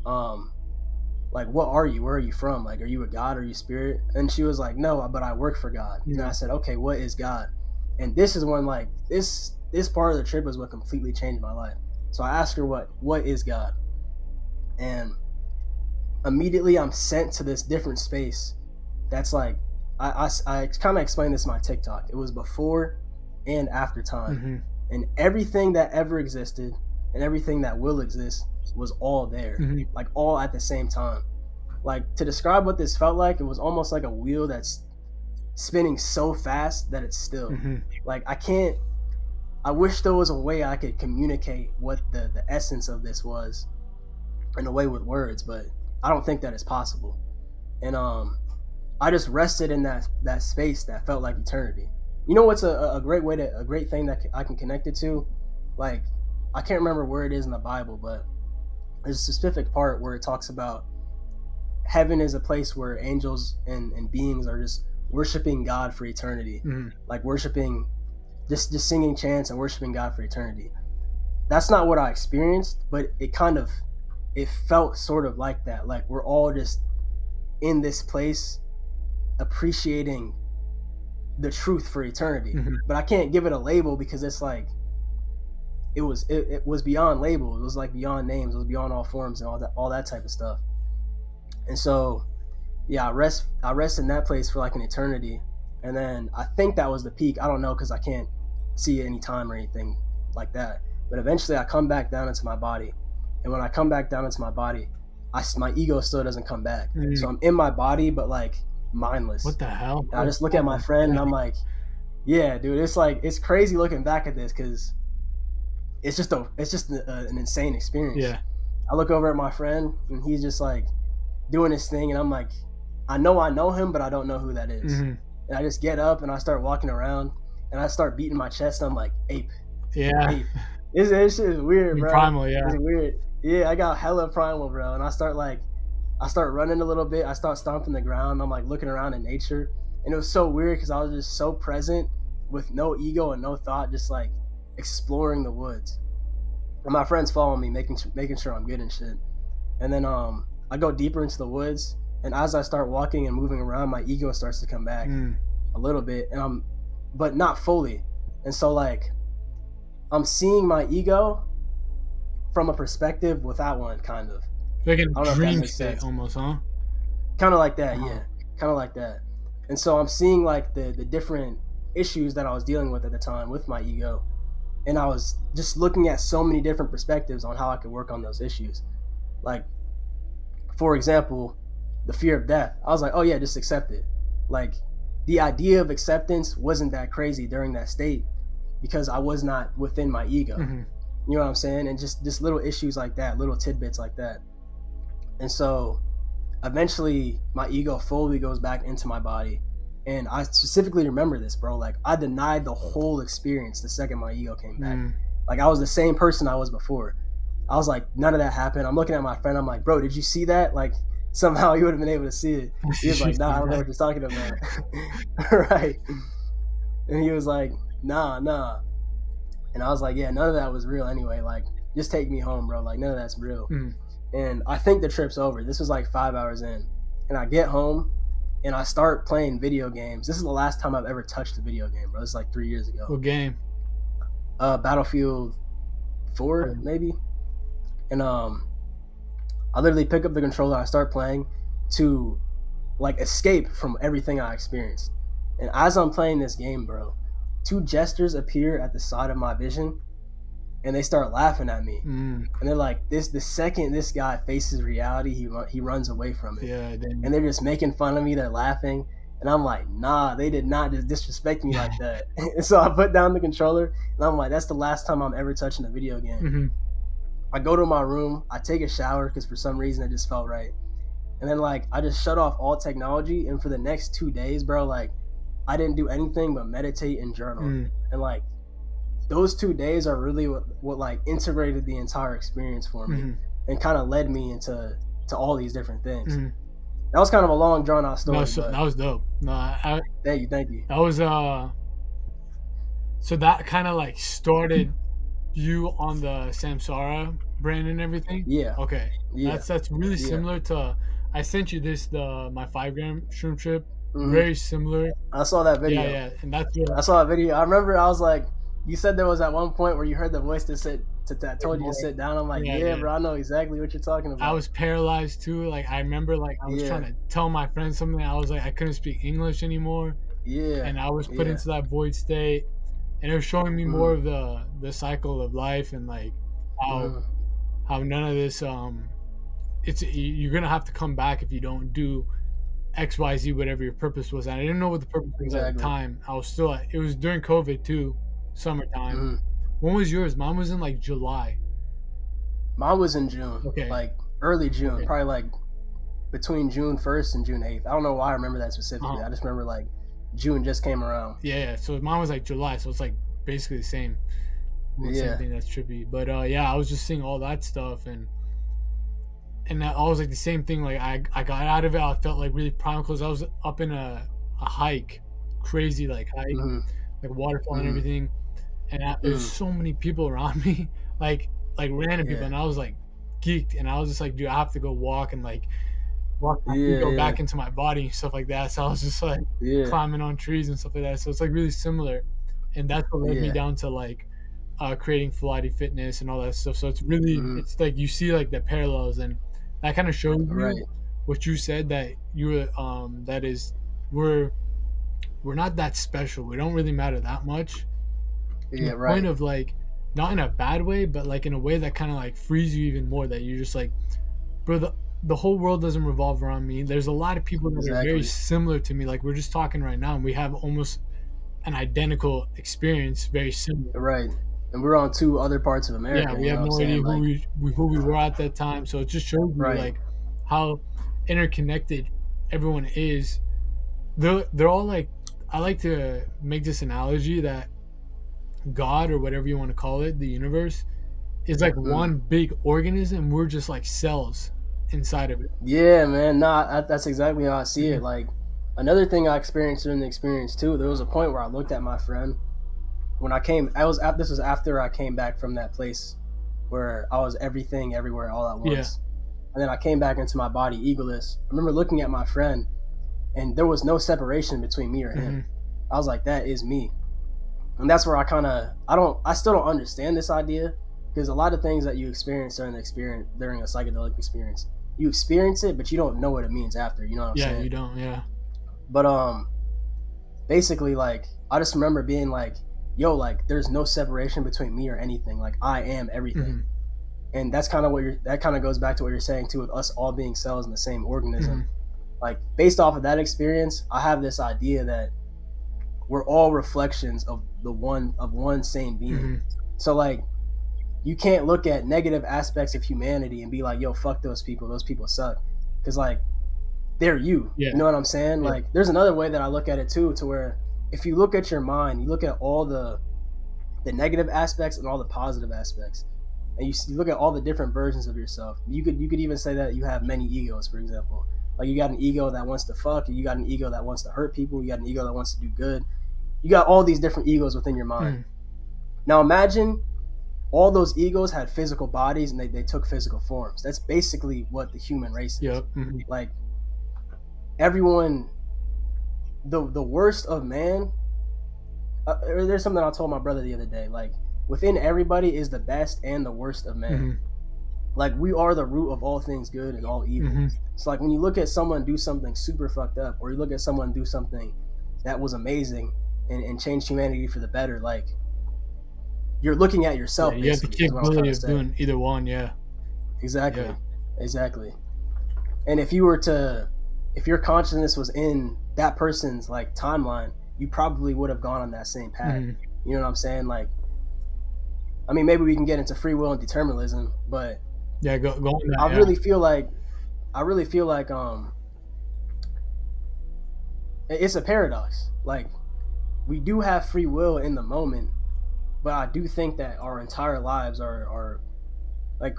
what are you? Where are you from? Like, are you a god? Are you spirit? And she was like, no, but I work for God. And I said, okay, what is God? And this is when like this part of the trip is what completely changed my life. So I asked her what is God? And immediately I'm sent to this different space that's like, I kind of explained this in my TikTok. It was before and after time. And everything that ever existed and everything that will exist was all there, like all at the same time. Like, to describe what this felt like, it was almost like a wheel that's spinning so fast that it's still. Like, I wish there was a way I could communicate what the essence of this was in a way with words, but I don't think that it's possible. And I just rested in that space that felt like eternity. You know what's a great thing that I can connect it to? Like, I can't remember where it is in the Bible, but there's a specific part where it talks about heaven is a place where angels and beings are just worshiping God for eternity. Like worshiping, just singing chants and worshiping God for eternity. That's not what I experienced, but it kind of it felt sort of like that. Like we're all just in this place appreciating the truth for eternity. But I can't give it a label because it's like it was beyond labels. It was like beyond names. It was beyond all forms and all that type of stuff. And so yeah, I rest in that place for like an eternity. And then I think that was the peak. I don't know because I can't see any time or anything like that. But eventually I come back down into my body. And when I come back down into my body, my ego still doesn't come back. So I'm in my body, but like mindless. What the hell? And I just look at my friend and I'm like, yeah, dude, it's like, it's crazy looking back at this because it's just an insane experience. Yeah. I look over at my friend and he's just like doing his thing. And I'm like, I know him, but I don't know who that is. And I just get up and I start walking around and I start beating my chest. And I'm like, ape. Yeah. Ape. This shit is weird, bro. Primal, yeah. It's weird. Yeah, I got hella primal, bro. And I start running a little bit. I start stomping the ground. I'm like looking around in nature. And it was so weird because I was just so present with no ego and no thought, just like exploring the woods. And my friends follow me, making sure I'm good and shit. And then I go deeper into the woods. And as I start walking and moving around, my ego starts to come back a little bit. But not fully. And so like, I'm seeing my ego from a perspective without one, kind of. Like a dream state almost, huh? Kind of like that, yeah. Kind of like that. And so I'm seeing like the different issues that I was dealing with at the time with my ego. And I was just looking at so many different perspectives on how I could work on those issues. Like, for example, the fear of death. I was like, oh yeah, just accept it. Like, the idea of acceptance wasn't that crazy during that state because I was not within my ego. You know what I'm saying? And just little issues like that, little tidbits like that. And so eventually my ego fully goes back into my body. And I specifically remember this, bro. Like, I denied the whole experience the second my ego came back. Like, I was the same person I was before. I was like, none of that happened. I'm looking at my friend. I'm like, bro, did you see that? Like, somehow you would have been able to see it. He was like, nah, I don't know what you're talking about. Right. And he was like, nah. And I was like, yeah, none of that was real anyway. Like, just take me home, bro. Like, none of that's real. And I think the trip's over. This was like 5 hours in. And I get home and I start playing video games. This is the last time I've ever touched a video game, bro. This is like 3 years ago. What game? Battlefield 4, maybe. And I literally pick up the controller and I start playing to like escape from everything I experienced. And as I'm playing this game, bro, 2 jesters appear at the side of my vision and they start laughing at me. And they're like, the second this guy faces reality, he runs away from it. Yeah, and they're just making fun of me. They're laughing. And I'm like, nah, they did not just disrespect me like that. And so I put down the controller and I'm like, that's the last time I'm ever touching a video game. I go to my room, I take a shower because for some reason it just felt right. And then like, I just shut off all technology. And for the next 2 days, bro, like, I didn't do anything but meditate and journal. And like, those 2 days are really what like integrated the entire experience for me and kind of led me into all these different things. That was kind of a long drawn out story. No, that was dope. No, thank you. That was so that kind of like started you on the Samsara brand and everything. Yeah. Okay. Yeah. That's really similar to. I sent you my 5 gram shroom trip. Very similar. I saw that video. Yeah. And that's I saw that video. I remember I was like, you said there was at one point where you heard the voice that told you to sit down. I'm like, yeah, bro, I know exactly what you're talking about. I was paralyzed too. Like, I remember like I was trying to tell my friends something. I was like, I couldn't speak English anymore. Yeah. And I was put into that void state. And it was showing me more of the cycle of life and like how none of this you're gonna have to come back if you don't do XYZ, whatever your purpose was. And I didn't know what the purpose was at the time. I was still it was during COVID too, summertime. When was yours? Mine was in like July. Mine was in June. Okay. Like early June, probably like between June 1st and June 8th. I don't know why I remember that specifically. I just remember like June just came around. Yeah. So mine was like July, so it's like basically the same. Same thing. That's trippy. But I was just seeing all that stuff and that all was like the same thing. Like I got out of it. I felt like really primal because I was up in a hike, crazy like hike, like waterfall and everything. And there's so many people around me, like random people, and I was like geeked, and I was just like, dude, I have to go walk and like walk my Yeah, ego yeah, back into my body and stuff like that. So I was just like yeah, climbing on trees and stuff like that. So it's like really similar, and that's what led me yeah. down to like creating Fooladi Fitness and all that stuff. So it's really, Hmm. it's like you see like the parallels, and that kind of shows Right. you what you said, that you were that is, we're we're not that special. We don't really matter that much, to Yeah. the point Right. of like, not in a bad way, but like in a way that kind of like frees you even more. That you're just like, bro, the whole world doesn't revolve around me. There's a lot of people that are very Exactly. similar to me. Like we're just talking right now, and we have almost an identical experience, very similar. Right. And we're on two other parts of Yeah, America. we You know have what I'm no saying? idea who Like, who we were at that time. So it just shows you right. like how interconnected everyone is. They're all like, I like to make this analogy that God, or whatever you want to call it, the universe, is like Mm. one big organism. We're just like cells inside of it. Yeah, man. Nah, that's exactly how I see Mhm. it. Like, another thing I experienced during the experience too. There was a point where I looked at my friend when I came. This was after I came back from that place where I was everything, everywhere, all at Yeah. once. And then I came back into my body egoless. I remember looking at my friend, and there was no separation between me or him. Hmm. I was like, that is me. And that's where I still don't understand this idea, because a lot of things that you experience during a psychedelic experience, you experience it, but you don't know what it means after. You know what I'm Yeah, saying? you don't. Yeah. But basically, like, I just remember being like, yo, like, there's no separation between me or anything. Like, I am everything. Hmm. And that's kind of that kind of goes back to what you're saying too, with us all being cells in the same organism. Hmm. Like, based off of that experience, I have this idea that we're all reflections of one same being. Hmm. So like, you can't look at negative aspects of humanity and be like, yo, fuck those people suck, because like, they're you. Yeah. You know what I'm saying? Yeah. Like, there's another way that I look at it too, to where if you look at your mind, you look at all the negative aspects and all the positive aspects, and you look at all the different versions of yourself. You could even say that you have many egos, for example. Like, you got an ego that wants to fuck, and you got an ego that wants to hurt people, you got an ego that wants to do good. You got all these different egos within your mind. Now imagine all those egos had physical bodies, and they took physical forms. That's basically what the human race is. Yep. Hmm. Like, everyone, the worst of man, there's something I told my brother the other day. Like, within everybody is the best and the worst of man. Hmm. Like, we are the root of all things good and all evil. Hmm. So like, when you look at someone do something super fucked up, or you look at someone do something that was amazing and changed humanity for the better, like, you're looking at yourself. Yeah, you have the capability of doing either one. Yeah. Exactly. Yeah. Exactly. And if your consciousness was in that person's like timeline, you probably would have gone on that same path. Mhm. You know what I'm saying? Like, I mean, maybe we can get into free will and determinism, but Yeah, go on that. I Yeah. really feel like it's a paradox. Like, we do have free will in the moment, but I do think that our entire lives are like,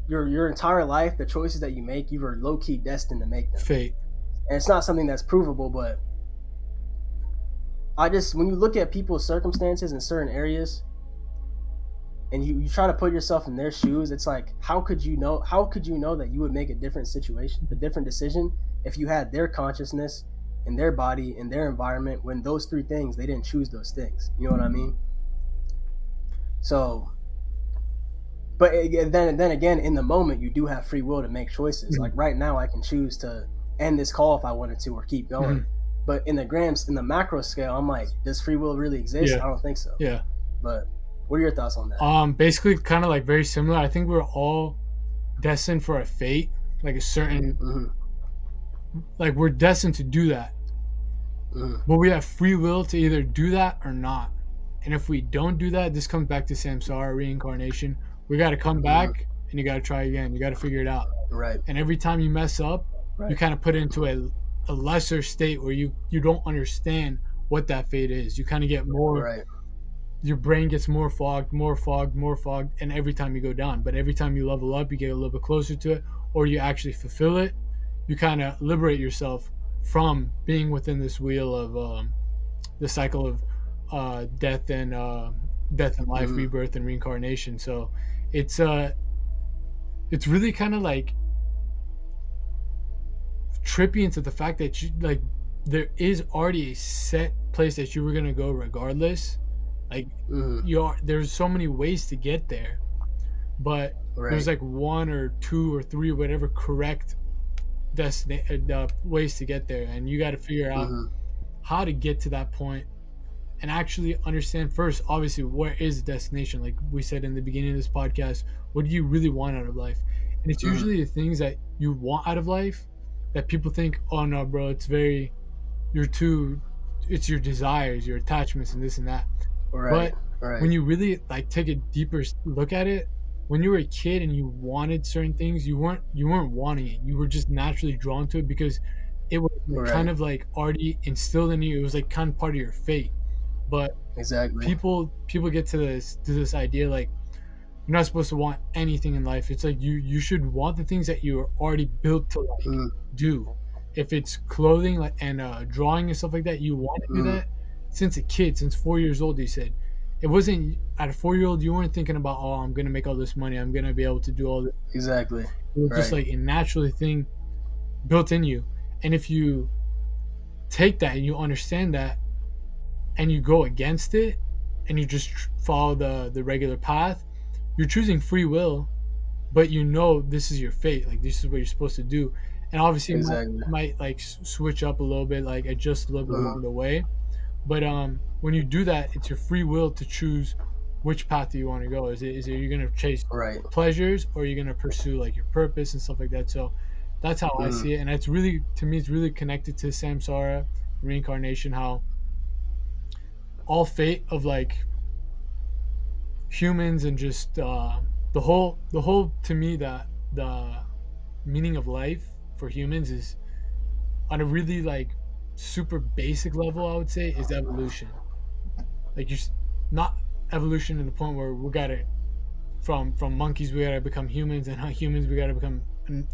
your entire life, the choices that you make, you are low key destined to make them. Fate. And it's not something that's provable, but when you look at people's circumstances in certain areas, and you try to put yourself in their shoes, it's like, how could you know that you would make a different decision if you had their consciousness and their body and their environment, when those three things, they didn't choose those things. You know what I mean? So, but then again, in the moment, you do have free will to make choices. Mhm. Like, right now, I can choose to end this call if I wanted to, or keep going. Mhm. But in the macro scale, I'm like, does free will really exist? Yeah. I don't think so. Yeah. But what are your thoughts on that? Basically, kind of like very similar. I think we're all destined for a fate, like a certain, Mm-hmm. like we're destined to do that. Mm-hmm. But we have free will to either do that or not. And if we don't do that, this comes back to Samsara, reincarnation. We got to come back, and you got to try again. You got to figure it out. Right. And every time you mess up, Right. you kind of put it into a lesser state where you don't understand what that fate is. You kind of get more, Right. your brain gets more fogged, and every time you go down. But every time you level up, you get a little bit closer to it, or you actually fulfill it, you kind of liberate yourself from being within this wheel of the cycle of death and life, rebirth and reincarnation. So it's it's really kind of like trippy into the fact that you like there is already a set place that you were gonna go regardless. Like there's so many ways to get there, but there's Right. like one or two or three whatever correct ways to get there, and you got to figure out Mm-hmm. how to get to that point and actually understand first, obviously, where is the destination. Like we said in the beginning of this podcast, what do you really want out of life? And it's Mm-hmm. usually the things that you want out of life that people think, oh no, bro, you're too, it's your desires, your attachments, and this and that. Right. But when Right. you really like take a deeper look at it, when you were a kid and you wanted certain things, you weren't wanting it. You were just naturally drawn to it because it was like kind Right. of like already instilled in you. It was like kind of part of your fate. But Exactly. people get to this idea like you're not supposed to want anything in life. It's like you should want the things that you are already built to like Mm-hmm. do. If it's clothing like and drawing and stuff like that, you want to do Mm-hmm. that since a kid, since 4 years old. You said it wasn't at a 4 year old. You weren't thinking about, oh, I'm gonna make all this money. I'm gonna be able to do all this. Exactly. It was just Right. like a natural thing built in you. And if you take that and you understand that and you go against it and you just follow the regular path, you're choosing free will, but you know this is your fate. Like this is what you're supposed to do, and obviously it Exactly. might like switch up a little bit, like adjust a little bit Mm-hmm. along the way. But when you do that, it's your free will to choose which path do you want to go. Is it you're gonna chase Right. pleasures or you're gonna pursue like your purpose and stuff like that. So that's how I Mm-hmm. see it, and it's really to me it's really connected to Samsara, reincarnation. How all fate of like humans and just the whole to me that the meaning of life for humans is on a really like super basic level. I would say is evolution. Like not evolution in the point where we got to from monkeys we got to become humans, and humans we got to become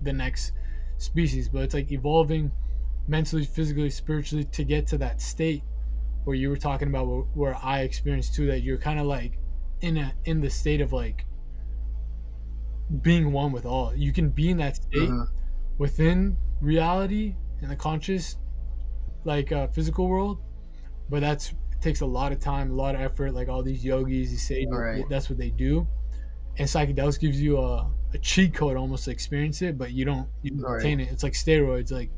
the next species, but it's like evolving mentally, physically, spiritually to get to that state where you were talking about where I experienced too, that you're kind of like in the state of like being one with all. You can be in that state Mm-hmm. within reality and the conscious like physical world, but it takes a lot of time, a lot of effort. Like all these yogis, these sages, Right. that's what they do. And psychedelics gives you a cheat code almost to experience it, but you don't Right. obtain it. It's like steroids. Like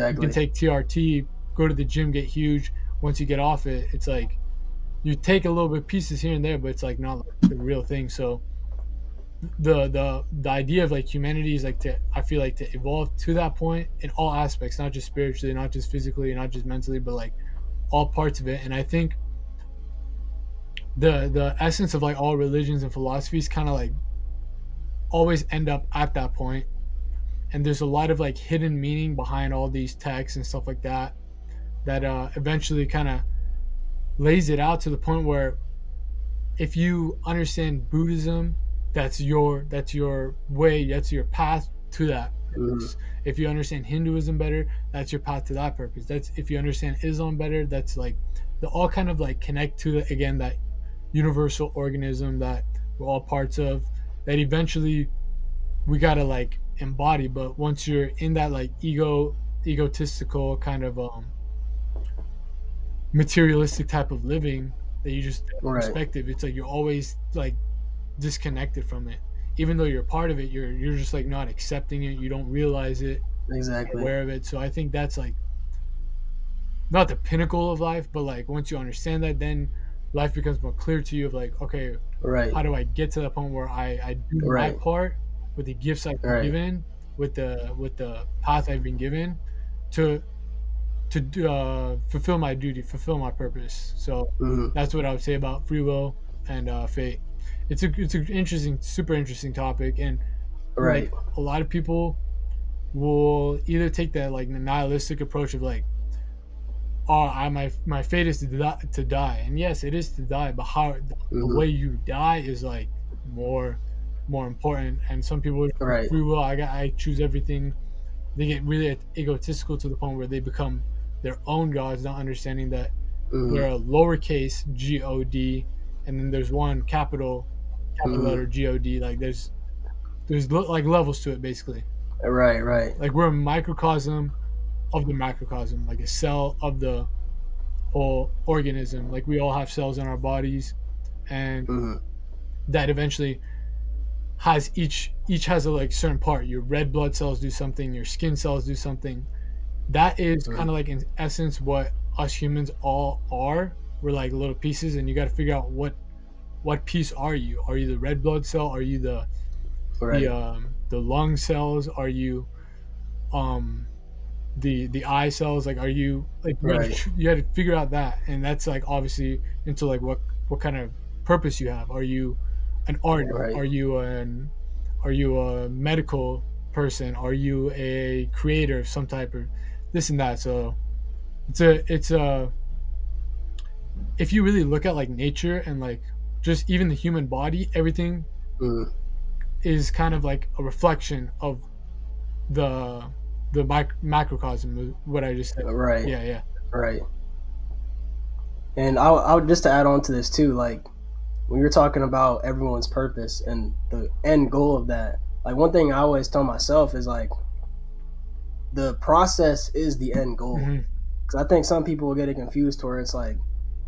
you can Exactly. take TRT, go to the gym, get huge. Once you get off it, it's like you take a little bit pieces here and there, but it's like not like the real thing. So the idea of like humanity is like to I feel like to evolve to that point in all aspects, not just spiritually, not just physically, not just mentally, but like all parts of it. And I think the essence of like all religions and philosophies kind of like always end up at that point. And there's a lot of like hidden meaning behind all these texts and stuff like that that eventually kind of lays it out to the point where if you understand Buddhism, that's your way, that's your path to that Mm-hmm. purpose. If you understand Hinduism better, that's your path to that purpose. That's if you understand Islam better, that's like they all kind of like connect to the, again, that universal organism that we're all parts of. That eventually we gotta like embody. But once you're in that like egotistical kind of materialistic type of living that you just Right. perspective, it's like you're always like disconnected from it. Even though you're part of it, you're just like not accepting it. You don't realize it, Exactly. aware of it. So I think that's like not the pinnacle of life, but like once you understand that, then life becomes more clear to you of like, okay, Right. how do I get to that point where I do my Right. part with the gifts I've been Right. given, with the path I've been given to fulfill my duty, fulfill my purpose. So Mm-hmm. that's what I would say about free will and fate. It's an interesting, super interesting topic, and Right. like a lot of people will either take that like nihilistic approach of like, oh, my fate is to die, and yes, it is to die, but how the Mm-hmm. way you die is like more important. And some people Right. free will, I choose everything. They get really egotistical to the point where they become their own gods, not understanding that Mm-hmm. they're a lowercase God, and then there's one capital Mm-hmm. letter God. Like there's there's like levels to it basically. Right. Like we're a microcosm of the macrocosm, like a cell of the whole organism. Like we all have cells in our bodies, and Mm-hmm. that eventually has each has a like certain part. Your red blood cells do something, your skin cells do something. That is Mm-hmm. kind of like in essence what us humans all are. We're like little pieces, and you got to figure out what piece are you? Are you the red blood cell? Are you Right. the lung cells? Are you um the eye cells? Like are you like Right. you had to figure out that, and that's like obviously into like what kind of purpose you have. Are you an artist? Right. Are you a medical person? Are you a creator of some type of this and that? So it's a if you really look at like nature and like just even the human body, everything Mm-hmm. is kind of like a reflection of the macrocosm. What I just said. Right. Yeah, yeah. Right. And I would just to add on to this too, like when you're talking about everyone's purpose and the end goal of that, like one thing I always tell myself is like the process is the end goal. Mm-hmm. Because I think some people will get it confused to where it's like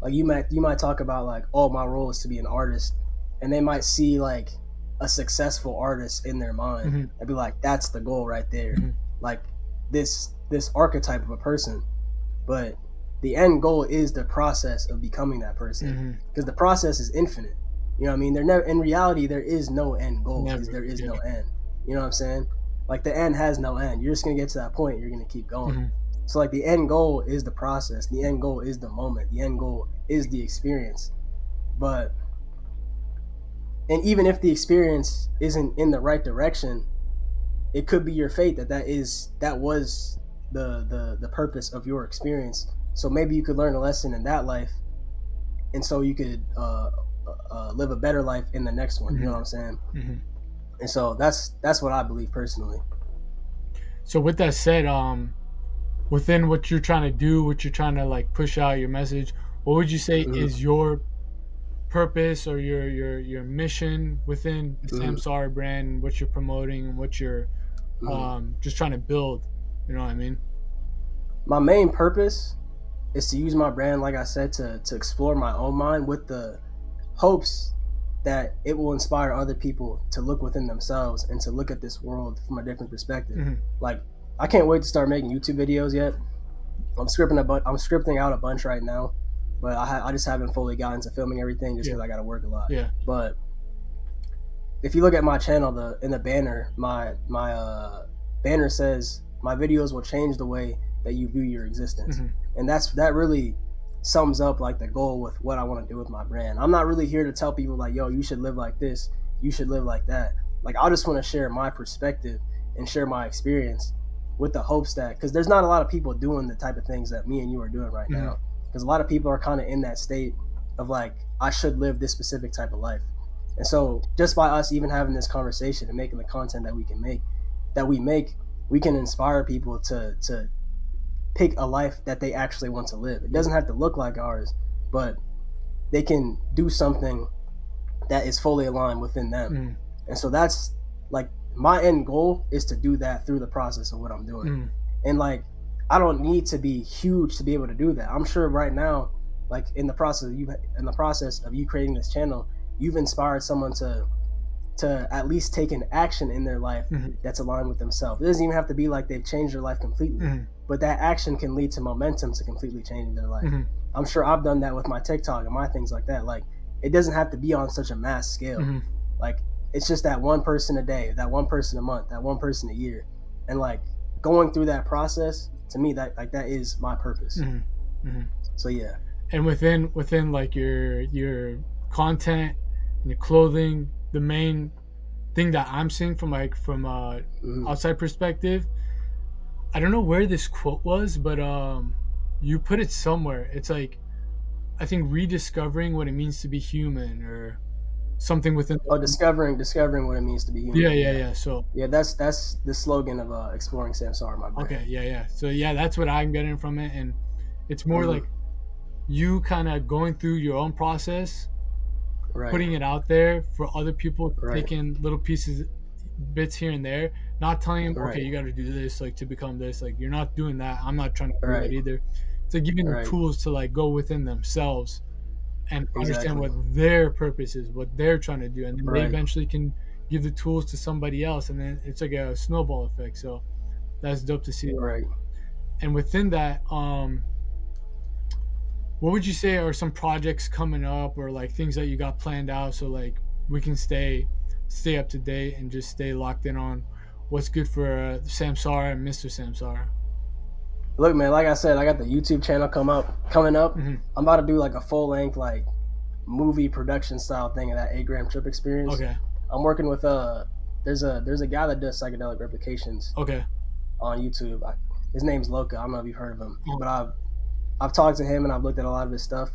you might talk about like, oh, my role is to be an artist, and they might see like a successful artist in their mind Mm-hmm. and be like, that's the goal right there, Mm-hmm. like this archetype of a person. But the end goal is the process of becoming that person, because the process is infinite. You know what I mean? There never in reality there is no end goal because Never. there is Yeah. no end. You know what I'm saying? Like the end has no end. You're just gonna get to that point. You're gonna keep going. Mm-hmm. So like the end goal is the process. The end goal is the moment. The end goal is the experience. But and even if the experience isn't in the right direction, it could be your fate that was the purpose of your experience. So maybe you could learn a lesson in that life, and so you could live a better life in the next one. You know what I'm saying? Mm-hmm. And so that's what I believe personally. So with that said, within what you're trying to do, what you're trying to like push out your message, what would you say Mm-hmm. is your purpose or your mission within the Mm-hmm. Samsara brand, what you're promoting and what you're Mm-hmm. just trying to build? You know what I mean? My main purpose is to use my brand, like I said, to explore my own mind with the hopes that it will inspire other people to look within themselves and to look at this world from a different perspective. Mm-hmm. Like I can't wait to start making YouTube videos yet. I'm scripting out a bunch right now, but I just haven't fully gotten to filming everything just because I got to work a lot. Yeah. But if you look at my channel, in the banner, my banner says my videos will change the way that you view your existence, and that really sums up like the goal with what I want to do with my brand. I'm not really here to tell people like, yo, you should live like this, you should live like that. Like I just want to share my perspective and share my experience with the hopes that, because there's not a lot of people doing the type of things that me and you are doing right now, because a lot of people are kind of in that state of like, I should live this specific type of life. And so just by us even having this conversation and making the content that we make, we can inspire people to pick a life that they actually want to live. It doesn't have to look like ours, but they can do something that is fully aligned within them. And so that's like my end goal is to do that through the process of what I'm doing. And like I don't need to be huge to be able to do that. I'm sure right now, like in the process of you creating this channel, you've inspired someone to at least take an action in their life that's aligned with themselves. It doesn't even have to be like they've changed their life completely, but that action can lead to momentum to completely changing their life. I'm sure I've done that with my TikTok and my things like that. Like it doesn't have to be on such a mass scale. Like it's just that one person a day, that one person a month, that one person a year, and like going through that process, to me that is my purpose. So yeah. And within like your content and your clothing, the main thing that I'm seeing from outside perspective, I don't know where this quote was, but you put it somewhere. It's like, I think rediscovering what it means to be human or something within. Discovering what it means to be human. Yeah. So yeah, that's the slogan of exploring Samsara, my brand. Okay, yeah. So yeah, that's what I'm getting from it, and it's more like you kind of going through your own process, putting it out there for other people, taking little pieces bits here and there, not telling him, Right. okay, you got to do this like to become this. Like you're not doing that. I'm not trying to do that Right. either. It's like giving them Right. tools to like go within themselves and understand Exactly. what their purpose is, what they're trying to do, and then they Right. eventually can give the tools to somebody else, and then it's like a snowball effect. So that's dope to see. Right. And within that, what would you say are some projects coming up or like things that you got planned out so like we can stay up to date and just stay locked in on what's good for Samsara and Mr. Samsara? Look, man, like I said, I got the YouTube channel coming up. Mm-hmm. I'm about to do like a full length like movie production style thing of that 8-gram trip experience. Okay. I'm working with there's a guy that does psychedelic replications. Okay. On YouTube. His name's Loca. I don't know if you've heard of him, but I've talked to him and I've looked at a lot of his stuff,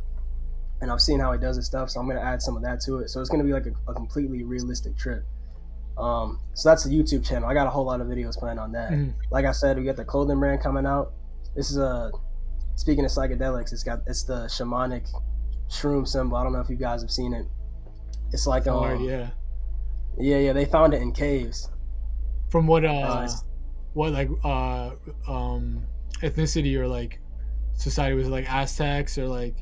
and I've seen how he does his stuff. So I'm gonna add some of that to it. So it's gonna be like a completely realistic trip. So that's the YouTube channel. I got a whole lot of videos planned on that. Mm-hmm. Like I said, we got the clothing brand coming out. This is speaking of psychedelics, it's the shamanic shroom symbol. I don't know if you guys have seen it. It's like yeah. They found it in caves. From what like ethnicity or like society was it, like Aztecs or like?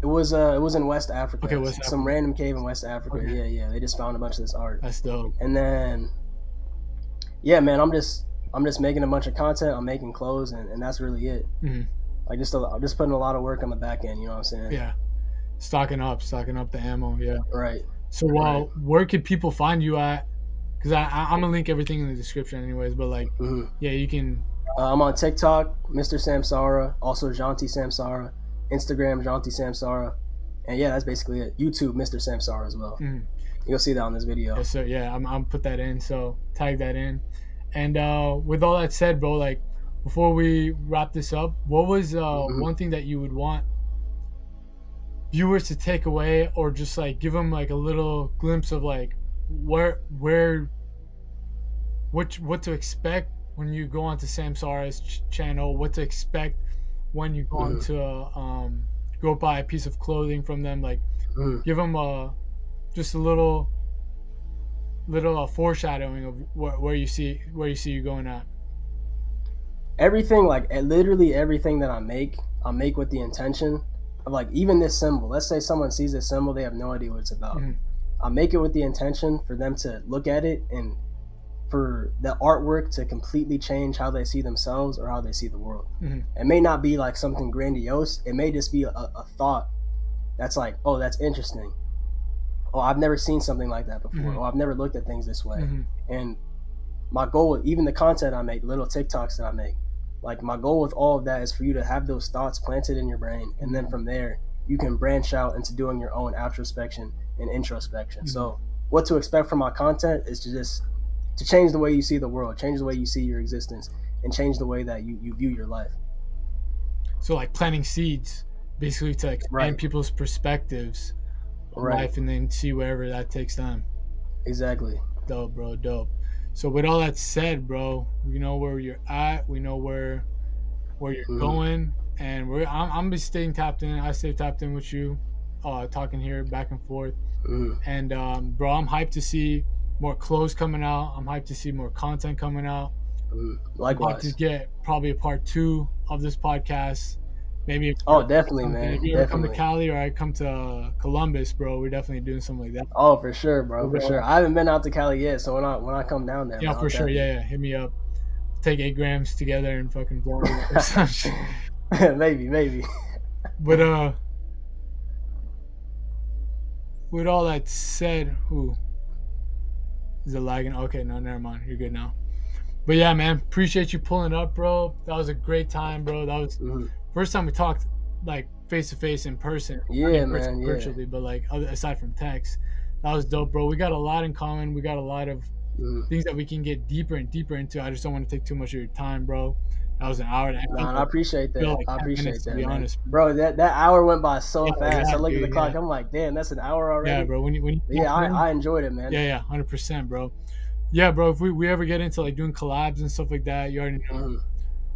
It was in West Africa. Okay, West Africa. Some random cave in West Africa. Okay. Yeah. They just found a bunch of this art. That's dope. And then, yeah, man, I'm just making a bunch of content. I'm making clothes, and that's really it. Mm-hmm. Like I'm just putting a lot of work on the back end. You know what I'm saying? Yeah, stocking up the ammo. Yeah. Right. So, where can people find you at? Because I'm gonna link everything in the description, anyways. But like, yeah, you can. I'm on TikTok, Mr. Samsara, also Jeanty Samsara, Instagram Jeanty Samsara, and yeah, that's basically it. YouTube, Mr. Samsara as well. Mm-hmm. You'll see that on this video. Yes, sir. Yeah, I'm put that in. So tag that in. And with all that said, bro, like before we wrap this up, what was one thing that you would want viewers to take away, or just like give them like a little glimpse of like what to expect when you go onto Samsara's channel, what to expect when you go onto go buy a piece of clothing from them, like give them just a little foreshadowing of where you see you going at. Everything, like literally everything that I make with the intention of, like, even this symbol. Let's say someone sees this symbol, they have no idea what it's about. I make it with the intention for them to look at it and for the artwork to completely change how they see themselves or how they see the world. It may not be like something grandiose. It may just be a thought that's like, oh, that's interesting. Oh, I've never seen something like that before. Oh, I've never looked at things this way. And my goal with even the content I make, little TikToks that I make, like my goal with all of that is for you to have those thoughts planted in your brain. And then from there, you can branch out into doing your own outrospection and introspection. So what to expect from my content is to change the way you see the world, change the way you see your existence, and change the way that you view your life. So like planting seeds, basically, to expand people's perspectives on life, and then see wherever that takes them. Exactly. Dope, bro, dope. So with all that said, bro, we know where you're at, we know where you're going, and I'm just staying tapped in. I stay tapped in with you, talking here back and forth. And bro, I'm hyped to see more clothes coming out. I'm hyped to see more content coming out. Likewise. I'm hyped to get probably a part 2 of this podcast. Maybe. Oh, definitely, man. If you ever come to Cali or I come to Columbus, bro, we're definitely doing something like that. Oh, for sure, bro. For sure. I haven't been out to Cali yet, so when I come down there, yeah, for sure. Yeah. Hit me up. Take 8 grams together and fucking blow it or some shit. Maybe. But with all that said, is it lagging? Okay, no, never mind. You're good now. But yeah, man, appreciate you pulling up, bro. That was a great time, bro. That was first time we talked like face to face in person. Yeah, man. Virtually, but like aside from text, that was dope, bro. We got a lot in common. We got a lot of things that we can get deeper and deeper into. I just don't want to take too much of your time, bro. That was an hour and a half. Nah, I appreciate that. Like I appreciate minutes, that, to be honest, bro. That hour went by so fast. Exactly, I look at the clock. I'm like, damn, that's an hour already. Yeah, bro. I enjoyed it, man. Yeah, 100%, bro. Yeah, bro. If we ever get into like doing collabs and stuff like that, you already know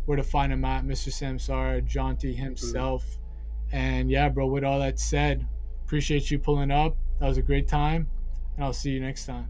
where to find him at, Mr. Samsara, Jeanty himself. And yeah, bro. With all that said, appreciate you pulling up. That was a great time, and I'll see you next time.